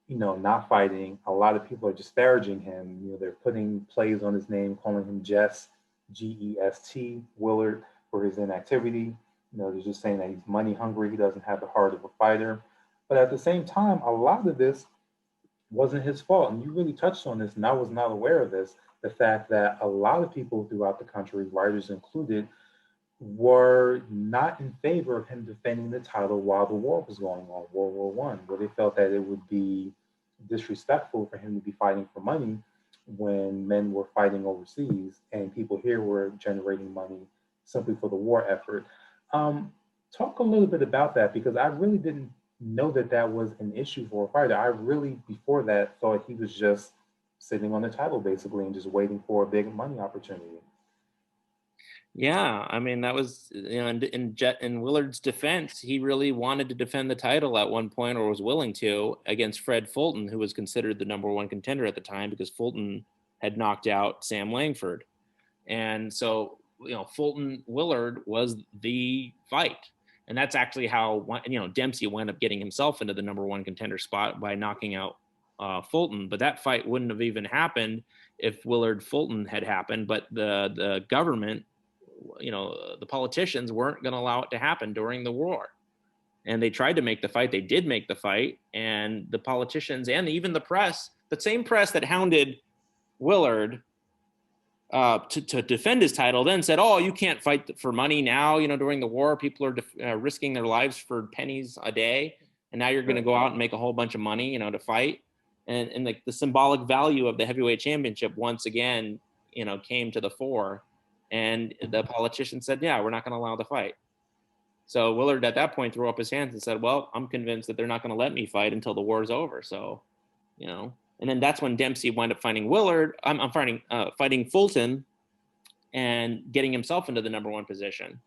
not fighting. A lot of people are disparaging him. They're putting plays on his name, calling him Jess, Gest, Willard, for his inactivity. They're just saying that he's money hungry. He doesn't have the heart of a fighter. But at the same time, a lot of this wasn't his fault. And you really touched on this, and I was not aware of this, the fact that a lot of people throughout the country, writers included, were not in favor of him defending the title while the war was going on, World War I, where they felt that it would be disrespectful for him to be fighting for money when men were fighting overseas and people here were generating money simply for the war effort. Talk a little bit about that, because I really didn't know that that was an issue for a fighter. I really, before that, thought he was just sitting on the title basically and just waiting for a big money opportunity. Yeah, I mean, that was in Willard's defense, he really wanted to defend the title at one point, or was willing to, against Fred Fulton, who was considered the number one contender at the time because Fulton had knocked out Sam Langford. And so Fulton Willard was the fight. And that's actually how, Dempsey wound up getting himself into the number one contender spot by knocking out Fulton. But that fight wouldn't have even happened if Willard Fulton had happened. But the government, the politicians weren't going to allow it to happen during the war. And they tried to make the fight. They did make the fight. And the politicians and even the press, the same press that hounded Willard to defend his title, then said, "Oh, you can't fight for money now. During the war, people are risking their lives for pennies a day, and now you're going to go out and make a whole bunch of money, to fight." And like the symbolic value of the heavyweight championship once again, came to the fore, and the politician said, "Yeah, we're not going to allow the fight." So Willard at that point threw up his hands and said, "Well, I'm convinced that they're not going to let me fight until the war's over." So, and then that's when Dempsey wound up fighting Willard. I'm fighting Fulton and getting himself into the number one position.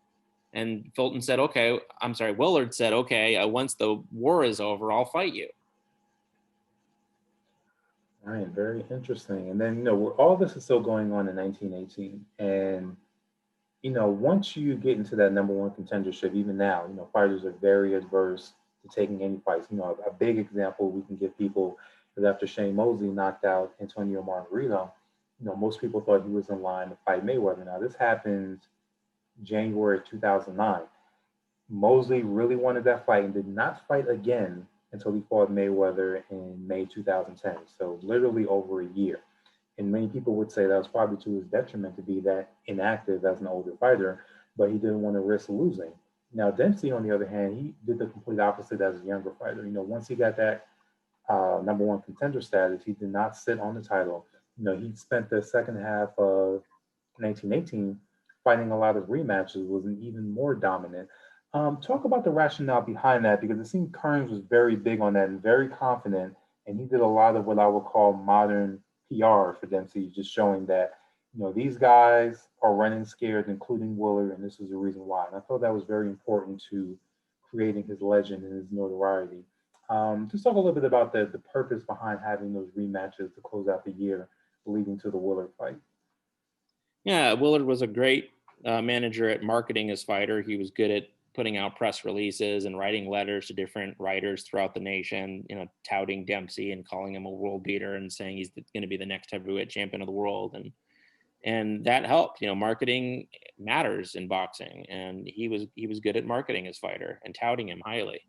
And Fulton said, Willard said, "Okay, once the war is over, I'll fight you." All right, very interesting. And then, all this is still going on in 1918. And, once you get into that number one contendership, even now, fighters are very adverse to taking any fights. A big example we can give people is after Shane Mosley knocked out Antonio Margarito, most people thought he was in line to fight Mayweather. Now, this happened January 2009. Mosley really wanted that fight and did not fight again until he fought Mayweather in May 2010. So literally over a year. And many people would say that was probably to his detriment to be that inactive as an older fighter, but he didn't want to risk losing. Now, Dempsey, on the other hand, he did the complete opposite as a younger fighter. Once he got that number one contender status, he did not sit on the title. He spent the second half of 1918 fighting a lot of rematches, was an even more dominant. Talk about the rationale behind that, because it seemed Kearns was very big on that and very confident, and he did a lot of what I would call modern PR for Dempsey, just showing that these guys are running scared, including Willard, and this is the reason why. And I thought that was very important to creating his legend and his notoriety. Just talk a little bit about the purpose behind having those rematches to close out the year leading to the Willard fight. Yeah, Willard was a great manager at marketing his fighter. He was good at putting out press releases and writing letters to different writers throughout the nation, touting Dempsey and calling him a world beater and saying he's going to be the next heavyweight champion of the world. And that helped. Marketing matters in boxing, and he was good at marketing his fighter and touting him highly.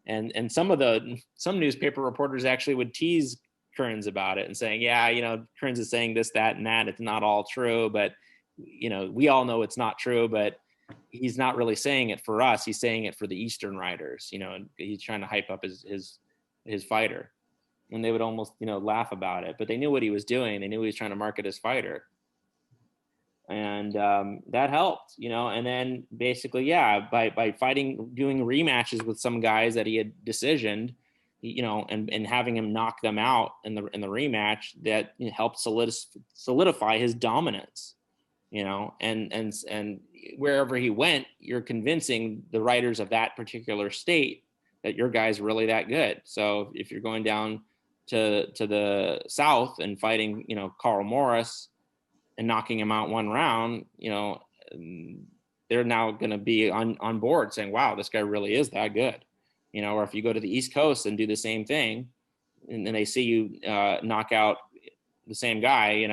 And some newspaper reporters actually would tease Kearns about it and saying, "Yeah, Kearns is saying this, that, and that. It's not all true, but we all know it's not true, but he's not really saying it for us. He's saying it for the Eastern riders, and he's trying to hype up his fighter." And they would almost, laugh about it, but they knew what he was doing. They knew he was trying to market his fighter. And that helped, and then basically, by fighting, doing rematches with some guys that he had decisioned, and having him knock them out in the rematch, that helped solidify his dominance, and wherever he went, you're convincing the writers of that particular state that your guy's really that good. So if you're going down to the South and fighting, Carl Morris and knocking him out one round, they're now going to be on board saying, "Wow, this guy really is that good." Or if you go to the East Coast and do the same thing, and then they see you knock out the same guy,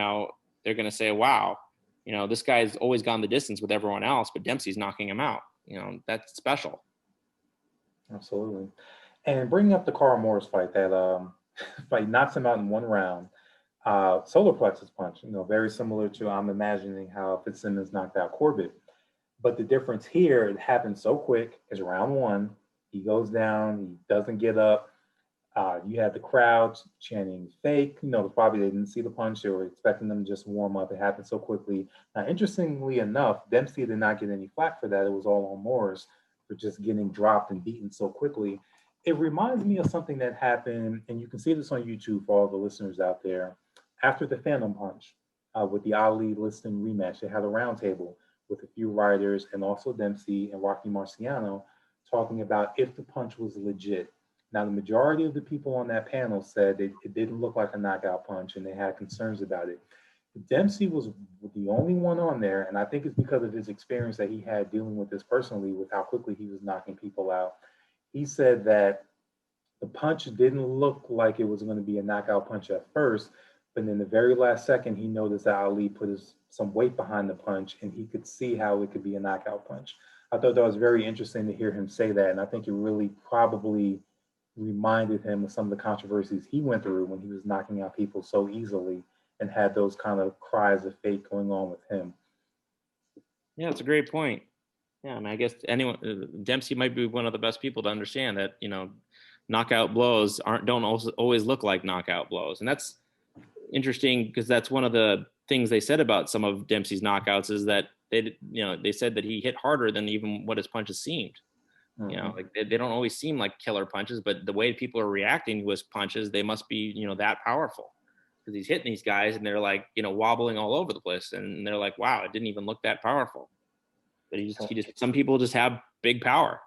they're going to say, "Wow, this guy's always gone the distance with everyone else, but Dempsey's knocking him out." That's special. Absolutely. And bringing up the Carl Morris fight, that fight knocks him out in one round. Solar plexus punch, very similar to, I'm imagining how Fitzsimmons knocked out Corbett. But the difference here, it happened so quick. It's round one. He goes down. He doesn't get up. You had the crowd chanting fake. Probably they didn't see the punch. They were expecting them to just warm up. It happened so quickly. Now, interestingly enough, Dempsey did not get any flack for that. It was all on Morris for just getting dropped and beaten so quickly. It reminds me of something that happened, and you can see this on YouTube for all the listeners out there. After the Phantom Punch, with the Ali Liston rematch, they had a roundtable with a few writers and also Dempsey and Rocky Marciano talking about if the punch was legit. Now, the majority of the people on that panel said it didn't look like a knockout punch and they had concerns about it. Dempsey was the only one on there, and I think it's because of his experience that he had dealing with this personally, with how quickly he was knocking people out. He said that the punch didn't look like it was going to be a knockout punch at first, but in the very last second, he noticed that Ali put some weight behind the punch, and he could see how it could be a knockout punch. I thought that was very interesting to hear him say that, and I think it really probably reminded him of some of the controversies he went through when he was knocking out people so easily and had those kind of cries of fate going on with him. Yeah, that's a great point. Yeah, I mean, I guess anyone Dempsey might be one of the best people to understand that, knockout blows don't always look like knockout blows, and that's interesting because that's one of the things they said about some of Dempsey's knockouts is that they said that he hit harder than even what his punches seemed. Mm-hmm. Like they don't always seem like killer punches, but the way people are reacting to his punches, they must be that powerful because he's hitting these guys and they're like wobbling all over the place, and they're like, wow, it didn't even look that powerful. But he just some people just have big power.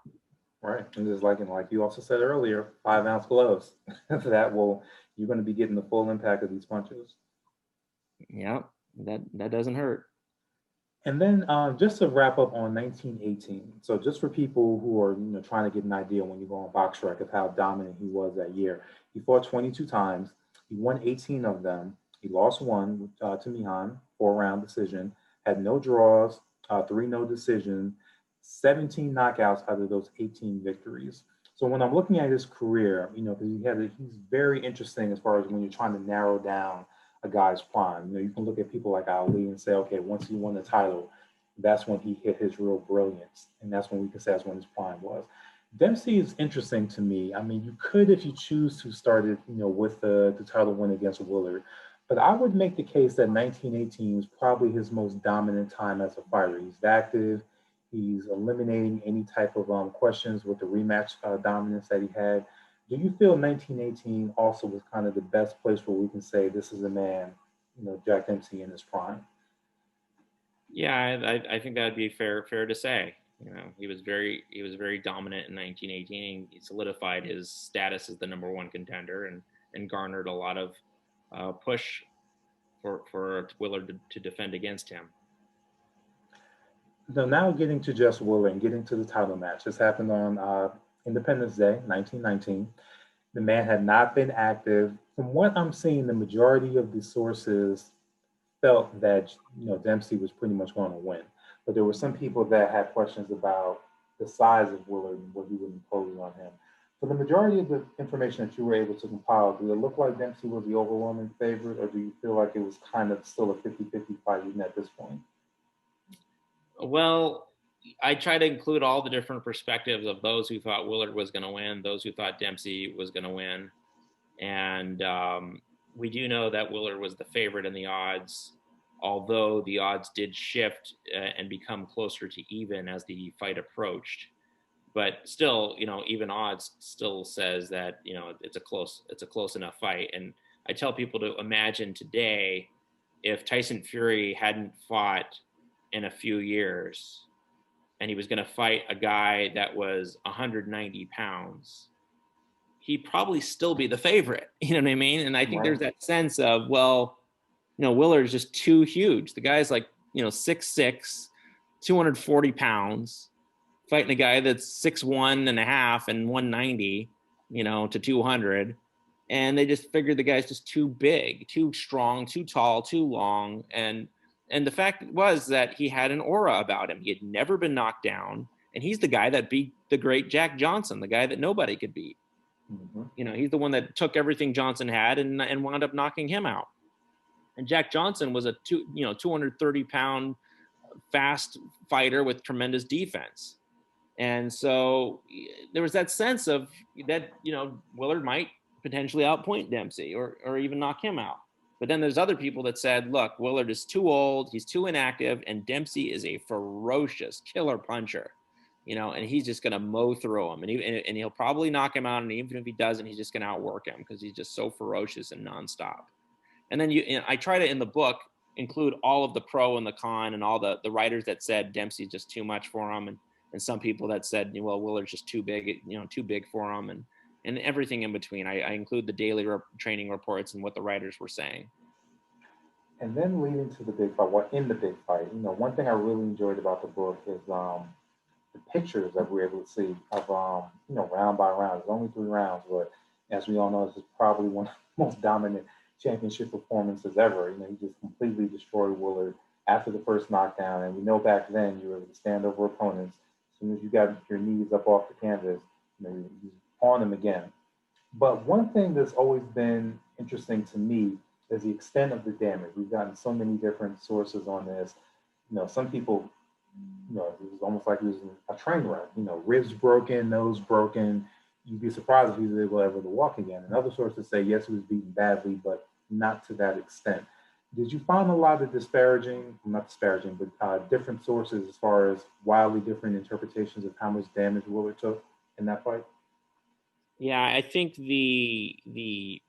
Right. And just like you also said earlier, 5 ounce gloves. You're going to be getting the full impact of these punches. Yeah, that doesn't hurt. And then just to wrap up on 1918. So just for people who are trying to get an idea when you go on BoxRec of how dominant he was that year, he fought 22 times. He won 18 of them. He lost one to Mihan, 4-round decision. Had no draws, three no decision, 17 knockouts out of those 18 victories. So when I'm looking at his career, because he's very interesting as far as when you're trying to narrow down a guy's prime. You can look at people like Ali and say, okay, once he won the title, that's when he hit his real brilliance, and that's when we can say that's when his prime was. Dempsey is interesting to me. I mean, you could, if you choose to, start it, with the title win against Willard, but I would make the case that 1918 is probably his most dominant time as a fighter. He's active. He's eliminating any type of questions with the rematch dominance that he had. Do you feel 1918 also was kind of the best place where we can say this is a man, Jack Dempsey in his prime? Yeah, I think that'd be fair to say. He was very dominant in 1918. He solidified his status as the number one contender and garnered a lot of push for Willard to defend against him. So now getting to just Willard and getting to the title match. This happened on Independence Day, 1919. The man had not been active. From what I'm seeing, the majority of the sources felt that Dempsey was pretty much going to win. But there were some people that had questions about the size of Willard and what he would impose on him. For the majority of the information that you were able to compile, did it look like Dempsey was the overwhelming favorite, or do you feel like it was kind of still a 50-50 fight even at this point? Well, I try to include all the different perspectives of those who thought Willard was going to win, those who thought Dempsey was going to win. And we do know that Willard was the favorite in the odds, although the odds did shift and become closer to even as the fight approached. But still, even odds still says that it's a close enough fight. And I tell people to imagine today if Tyson Fury hadn't fought in a few years and he was going to fight a guy that was 190 pounds, he'd probably still be the favorite. You know what I mean? And I think Right. there's that sense of, well, Willard's just too huge. The guy's like, 6'6", 240 pounds, fighting a guy that's 6'1 and a half and 190, to 200. And they just figured the guy's just too big, too strong, too tall, too long. And the fact was that he had an aura about him. He had never been knocked down. And he's the guy that beat the great Jack Johnson, the guy that nobody could beat. Mm-hmm. He's the one that took everything Johnson had and wound up knocking him out. And Jack Johnson was a 230-pound fast fighter with tremendous defense. And so there was that sense of that, Willard might potentially outpoint Dempsey or even knock him out. But then there's other people that said, look, Willard is too old, he's too inactive, and Dempsey is a ferocious killer puncher, and he's just going to mow through him. And he'll probably knock him out. And even if he doesn't, he's just going to outwork him because he's just so ferocious and nonstop. And then I try to, in the book, include all of the pro and the con and all the writers that said Dempsey's just too much for him. And some people that said, well, Willard's just too big, too big for him, and everything in between. I include the daily training reports and what the writers were saying. then leading to the big fight, what in the big fight, one thing I really enjoyed about the book is the pictures that we're able to see of, round by round. It's only 3 rounds, but as we all know, this is probably one of the most dominant championship performances ever. He just completely destroyed Willard after the first knockdown. And we know back then you were able to stand over opponents. As soon as you got your knees up off the canvas, you on them again. But one thing that's always been interesting to me is the extent of the damage. We've gotten so many different sources on this. Some people, it was almost like he was a train wreck. Ribs broken, nose broken. You'd be surprised if he was able ever to walk again. And other sources say, yes, he was beaten badly, but not to that extent. Did you find a lot of not disparaging, but different sources as far as wildly different interpretations of how much damage Willard took in that fight? Yeah, I think the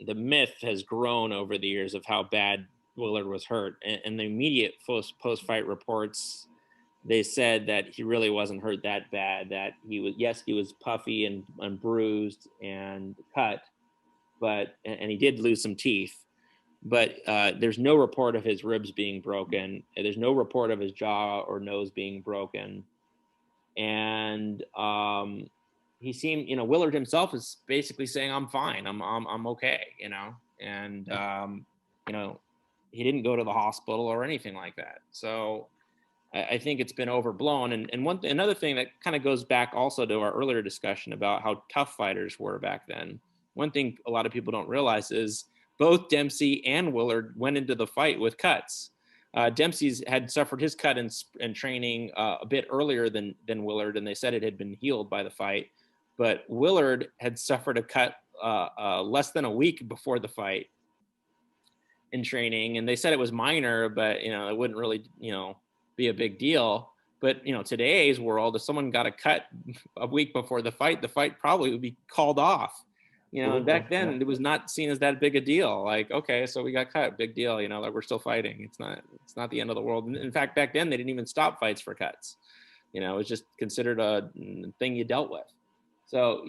myth has grown over the years of how bad Willard was hurt, and the immediate post fight reports, they said that he really wasn't hurt that bad. That he was puffy and bruised and cut, but and he did lose some teeth. But there's no report of his ribs being broken. There's no report of his jaw or nose being broken, and he seemed, Willard himself is basically saying, "I'm fine. I'm okay," and he didn't go to the hospital or anything like that. So I think it's been overblown. And another thing that kind of goes back also to our earlier discussion about how tough fighters were back then. One thing a lot of people don't realize is both Dempsey and Willard went into the fight with cuts. Dempsey's had suffered his cut in training a bit earlier than Willard, and they said it had been healed by the fight. But Willard had suffered a cut less than a week before the fight in training, and they said it was minor, but it wouldn't really be a big deal. But today's world, if someone got a cut a week before the fight probably would be called off. Back then it was not seen as that big a deal. Like, okay, so we got cut, big deal. Like we're still fighting. It's not the end of the world. In fact, back then they didn't even stop fights for cuts. It was just considered a thing you dealt with. So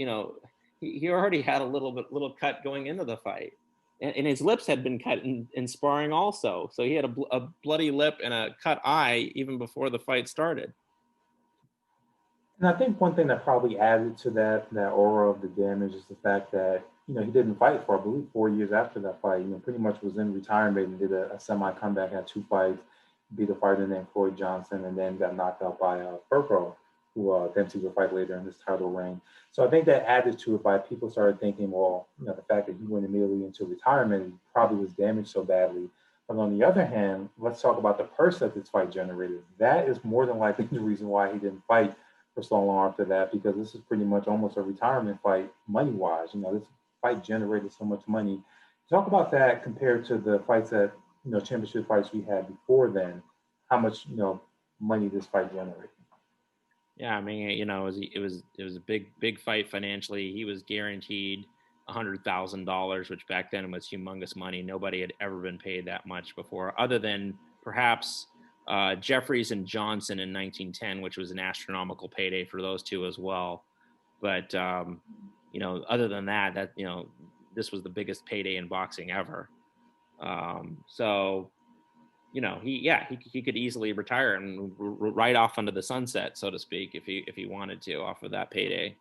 he already had a little cut going into the fight, and his lips had been cut in sparring also. So he had a bloody lip and a cut eye even before the fight started. And I think one thing that probably added to that aura of the damage is the fact that he didn't fight for, I believe, 4 years after that fight. Pretty much was in retirement and did a semi comeback, had 2 fights, beat a fighter named Floyd Johnson, and then got knocked out by Burko, who Dempsey will fight later in this title reign. So I think that added to it by people started thinking, well, the fact that he went immediately into retirement, he probably was damaged so badly. But on the other hand, let's talk about the purse that this fight generated. That is more than likely the reason why he didn't fight for so long after that, because this is pretty much almost a retirement fight money-wise. This fight generated so much money. Talk about that compared to the fights that, championship fights we had before then, how much, money this fight generated. Yeah, I mean, it was a big fight financially. He was guaranteed $100,000, which back then was humongous money. Nobody had ever been paid that much before, other than perhaps Jeffries and Johnson in 1910, which was an astronomical payday for those two as well. But other than that, this was the biggest payday in boxing ever. So he could easily retire and ride off under the sunset, so to speak, if he wanted to, off of that payday.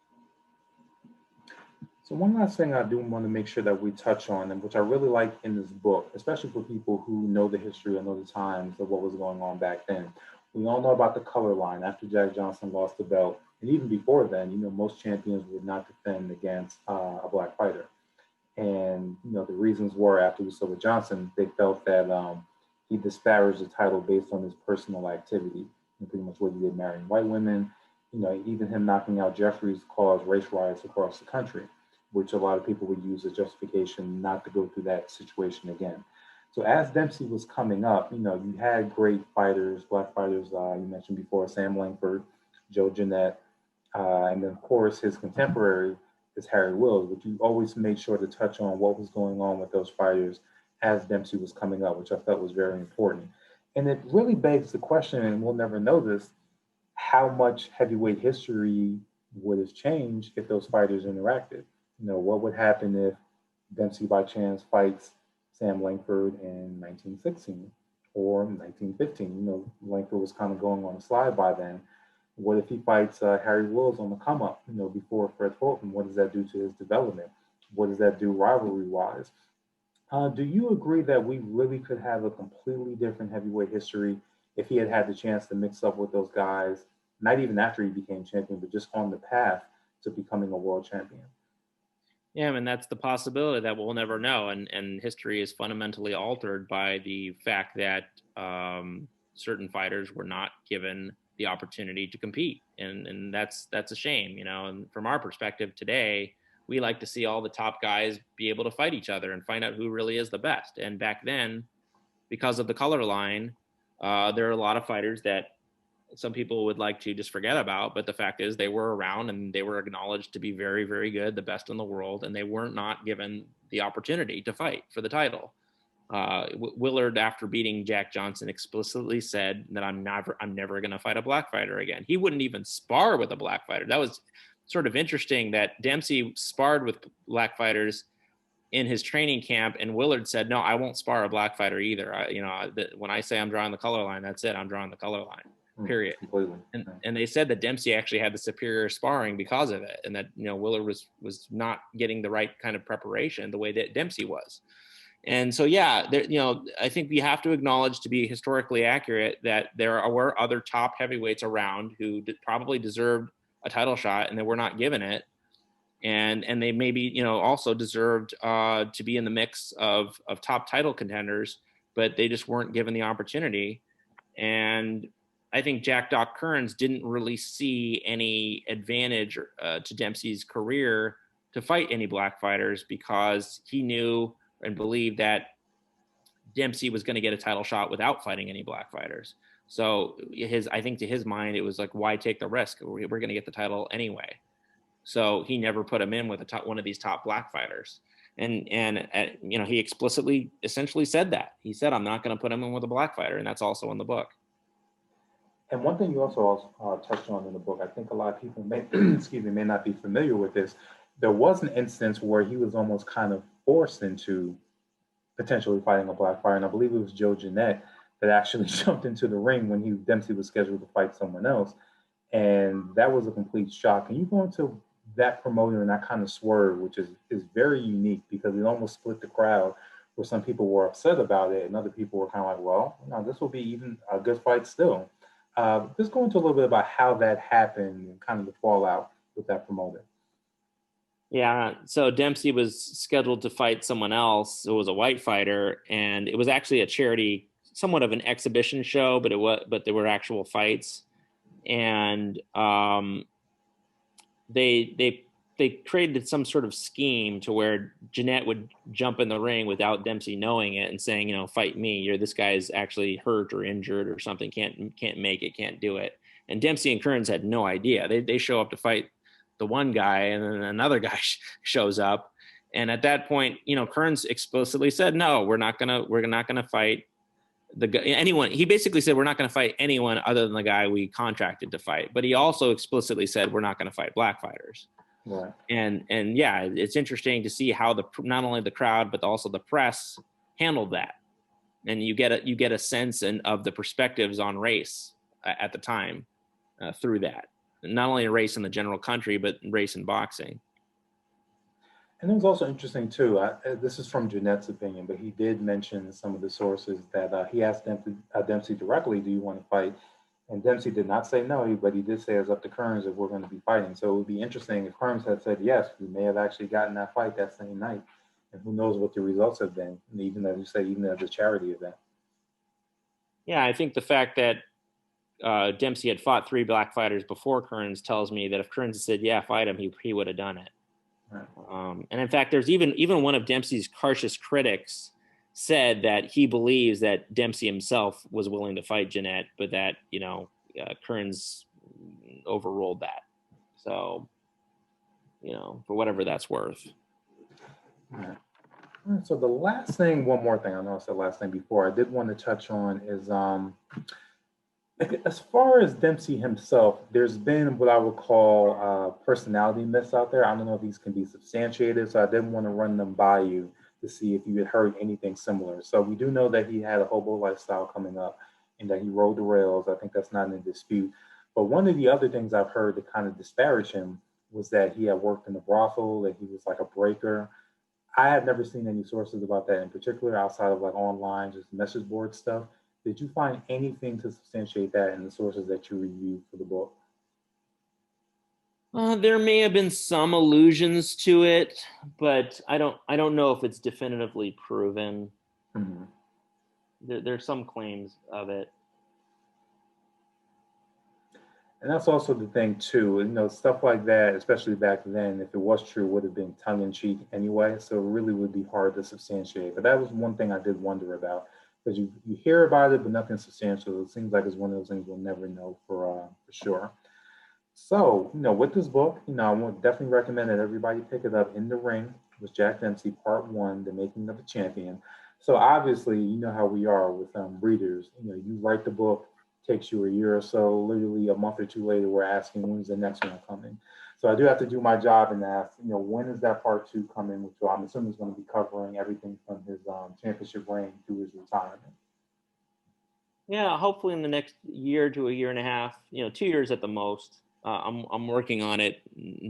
So one last thing I do want to make sure that we touch on, and which I really like in this book, especially for people who know the history and know the times of what was going on back then. We all know about the color line after Jack Johnson lost the belt. And even before then, most champions would not defend against a black fighter. And, the reasons were, after we saw with Johnson, they felt that he disparaged the title based on his personal activity, and pretty much what he did, marrying white women. Even him knocking out Jeffries caused race riots across the country, which a lot of people would use as justification not to go through that situation again. So as Dempsey was coming up, you had great fighters, black fighters, you mentioned before, Sam Langford, Joe Jeanette, and then of course his contemporary is Harry Wills, but you always made sure to touch on what was going on with those fighters as Dempsey was coming up, which I felt was very important. And it really begs the question, and we'll never know this, how much heavyweight history would have changed if those fighters interacted? What would happen if Dempsey by chance fights Sam Langford in 1916 or 1915. Langford was kind of going on a slide by then. What if he fights Harry Wills on the come up, before Fred Fulton? What does that do to his development? What does that do rivalry wise? Do you agree that we really could have a completely different heavyweight history if he had had the chance to mix up with those guys, not even after he became champion, but just on the path to becoming a world champion? Yeah, I mean, that's the possibility that we'll never know. And history is fundamentally altered by the fact that certain fighters were not given the opportunity to compete. And that's a shame, and from our perspective today, we like to see all the top guys be able to fight each other and find out who really is the best. And back then, because of the color line, there are a lot of fighters that some people would like to just forget about, but the fact is they were around and they were acknowledged to be very, very good, the best in the world, and they weren't not given the opportunity to fight for the title. Willard, after beating Jack Johnson, explicitly said that I'm never going to fight a black fighter again. He wouldn't even spar with a black fighter. That was sort of interesting that Dempsey sparred with black fighters in his training camp, and Willard said, "No, I won't spar a black fighter either. When I say I'm drawing the color line, that's it. I'm drawing the color line. Period." Completely. And they said that Dempsey actually had the superior sparring because of it, and that Willard was not getting the right kind of preparation the way that Dempsey was. And so, yeah, I think we have to acknowledge, to be historically accurate, that there were other top heavyweights around who probably deserved a title shot and they were not given it. And they maybe, also deserved to be in the mix of top title contenders, but they just weren't given the opportunity. And I think Jack Doc Kearns didn't really see any advantage to Dempsey's career to fight any black fighters, because he knew and believed that Dempsey was going to get a title shot without fighting any black fighters. So I think to his mind, it was like, why take the risk? We're going to get the title anyway. So he never put him in with one of these top black fighters. And he explicitly essentially said that. He said, I'm not going to put him in with a black fighter. And that's also in the book. And one thing you also touched on in the book, I think a lot of people may not be familiar with this. There was an instance where he was almost kind of forced into potentially fighting a black fighter. And I believe it was Joe Jeanette that actually jumped into the ring when Dempsey was scheduled to fight someone else. And that was a complete shock. And you go into that promoter and that kind of swerve, which is very unique, because it almost split the crowd, where some people were upset about it and other people were kind of like, well, this will be even a good fight still. Just go into a little bit about how that happened and kind of the fallout with that promoter. Yeah, so Dempsey was scheduled to fight someone else. It was a white fighter, and it was actually a charity, somewhat of an exhibition show, but there were actual fights. And they created some sort of scheme to where Jeanette would jump in the ring without Dempsey knowing it and saying, fight me. This guy's actually hurt or injured or something, can't make it, can't do it. And Dempsey and Kearns had no idea. They show up to fight the one guy, and then another guy shows up. And at that point, Kearns explicitly said, no, we're not gonna fight anyone. He basically said, we're not going to fight anyone other than the guy we contracted to fight. But he also explicitly said, we're not going to fight black fighters. Right. And yeah, it's interesting to see how not only the crowd, but also the press handled that. And you get a sense of the perspectives on race at the time through that. Not only race in the general country, but race in boxing. And it was also interesting, too, this is from Jeanette's opinion, but he did mention some of the sources that he asked Dempsey directly, do you want to fight? And Dempsey did not say no, but he did say it's up to Kearns if we're going to be fighting. So it would be interesting if Kearns had said yes, we may have actually gotten that fight that same night. And who knows what the results have been, even as you say, even as a charity event. Yeah, I think the fact that Dempsey had fought 3 black fighters before Kearns tells me that if Kearns had said, yeah, fight him, he would have done it. Right. And in fact, there's even one of Dempsey's harshest critics said that he believes that Dempsey himself was willing to fight Jeanette, but that, Kearns overruled that. So, for whatever that's worth. Right. All right, so the last thing, one more thing, I know I said last thing before, I did want to touch on is, as far as Dempsey himself, there's been what I would call personality myths out there. I don't know if these can be substantiated, so I didn't want to run them by you to see if you had heard anything similar. So we do know that he had a hobo lifestyle coming up and that he rode the rails. I think that's not in dispute. But one of the other things I've heard that kind of disparage him was that he had worked in a brothel, that he was like a breaker. I have never seen any sources about that in particular outside of like online, just message board stuff. Did you find anything to substantiate that in the sources that you reviewed for the book? There may have been some allusions to it, but I don't know if it's definitively proven. Mhm. There's some claims of it. And that's also the thing too. Stuff like that, especially back then, if it was true, would have been tongue in cheek anyway. So it really would be hard to substantiate. But that was one thing I did wonder about because you hear about it, but nothing substantial. It seems like it's one of those things we'll never know for sure. So, with this book, I would definitely recommend that everybody pick it up. In the Ring with Jack Dempsey, Part One, The Making of a Champion. So obviously, you know how we are with readers. You write the book, takes you a year or so. Literally a month or two later, we're asking when's the next one coming. So I do have to do my job and ask, when is that Part Two coming? Which I'm assuming is going to be covering everything from his championship reign to his retirement. Yeah, hopefully in the next year to a year and a half, 2 years at the most. I'm working on it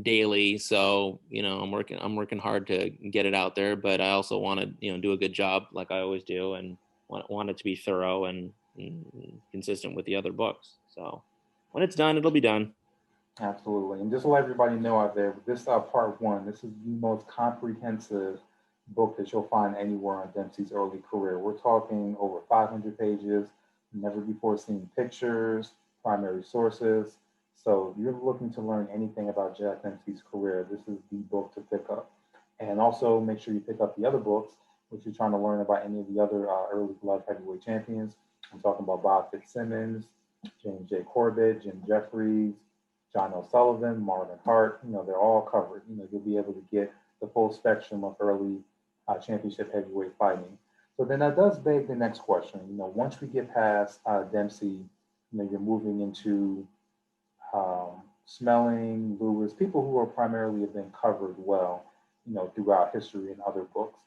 daily, so I'm working hard to get it out there. But I also want to do a good job like I always do, and want it to be thorough and consistent with the other books. So when it's done, it'll be done. Absolutely. And just to let everybody know out there, this Part One, this is the most comprehensive book that you'll find anywhere on Dempsey's early career. We're talking over 500 pages, never before seen pictures, primary sources. So if you're looking to learn anything about Jack Dempsey's career, this is the book to pick up. And also make sure you pick up the other books if you're trying to learn about any of the other early blood heavyweight champions. I'm talking about Bob Fitzsimmons, James J. Corbett, Jim Jeffries, John O'Sullivan, Marvin Hart. They're all covered. You'll be able to get the full spectrum of early championship heavyweight fighting. So then that does beg the next question. Once we get past Dempsey, you're moving into Smelling, Lewis, people who are primarily have been covered well, throughout history and other books.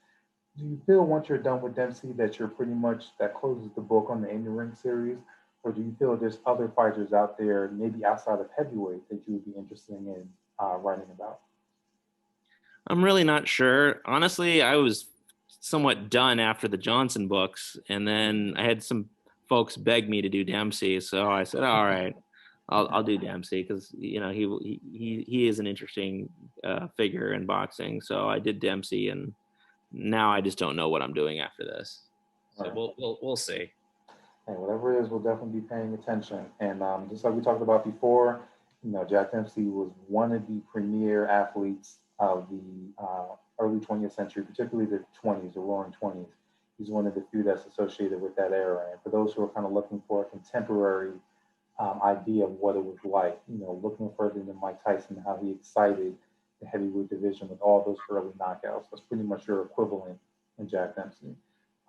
Do you feel once you're done with Dempsey that you're pretty much that closes the book on the In the Ring series, or do you feel there's other fighters out there, maybe outside of heavyweight, that you would be interested in writing about? I'm really not sure. Honestly, I was somewhat done after the Johnson books, and then I had some folks beg me to do Dempsey, so I said, "All right, I'll do Dempsey," because he is an interesting figure in boxing. So I did Dempsey, and now I just don't know what I'm doing after this. So Right. we'll see. And whatever it is, we'll definitely be paying attention. And just like we talked about before, Jack Dempsey was one of the premier athletes of the early 20th century, particularly the 20s, the roaring 20s. He's one of the few that's associated with that era. And for those who are kind of looking for a contemporary idea of what it was like, looking further than Mike Tyson, how he excited the heavyweight division with all those early knockouts. That's pretty much your equivalent in Jack Dempsey.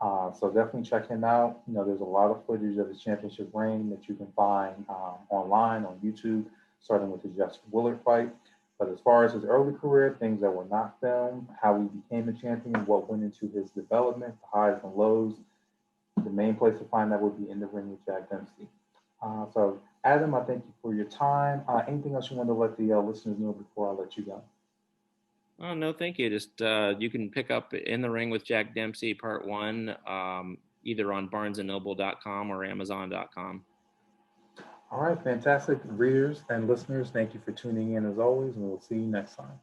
So definitely check him out. There's a lot of footage of his championship reign that you can find online on YouTube, starting with the Jeff Willard fight. But as far as his early career, things that were not filmed, how he became a champion, what went into his development, the highs and lows, the main place to find that would be In the Ring with Jack Dempsey. So, Adam, I thank you for your time. Anything else you want to let the listeners know before I let you go? Oh no, thank you. Just you can pick up In the Ring with Jack Dempsey Part One, either on BarnesandNoble.com or Amazon.com. All right, fantastic readers and listeners. Thank you for tuning in as always, and we'll see you next time.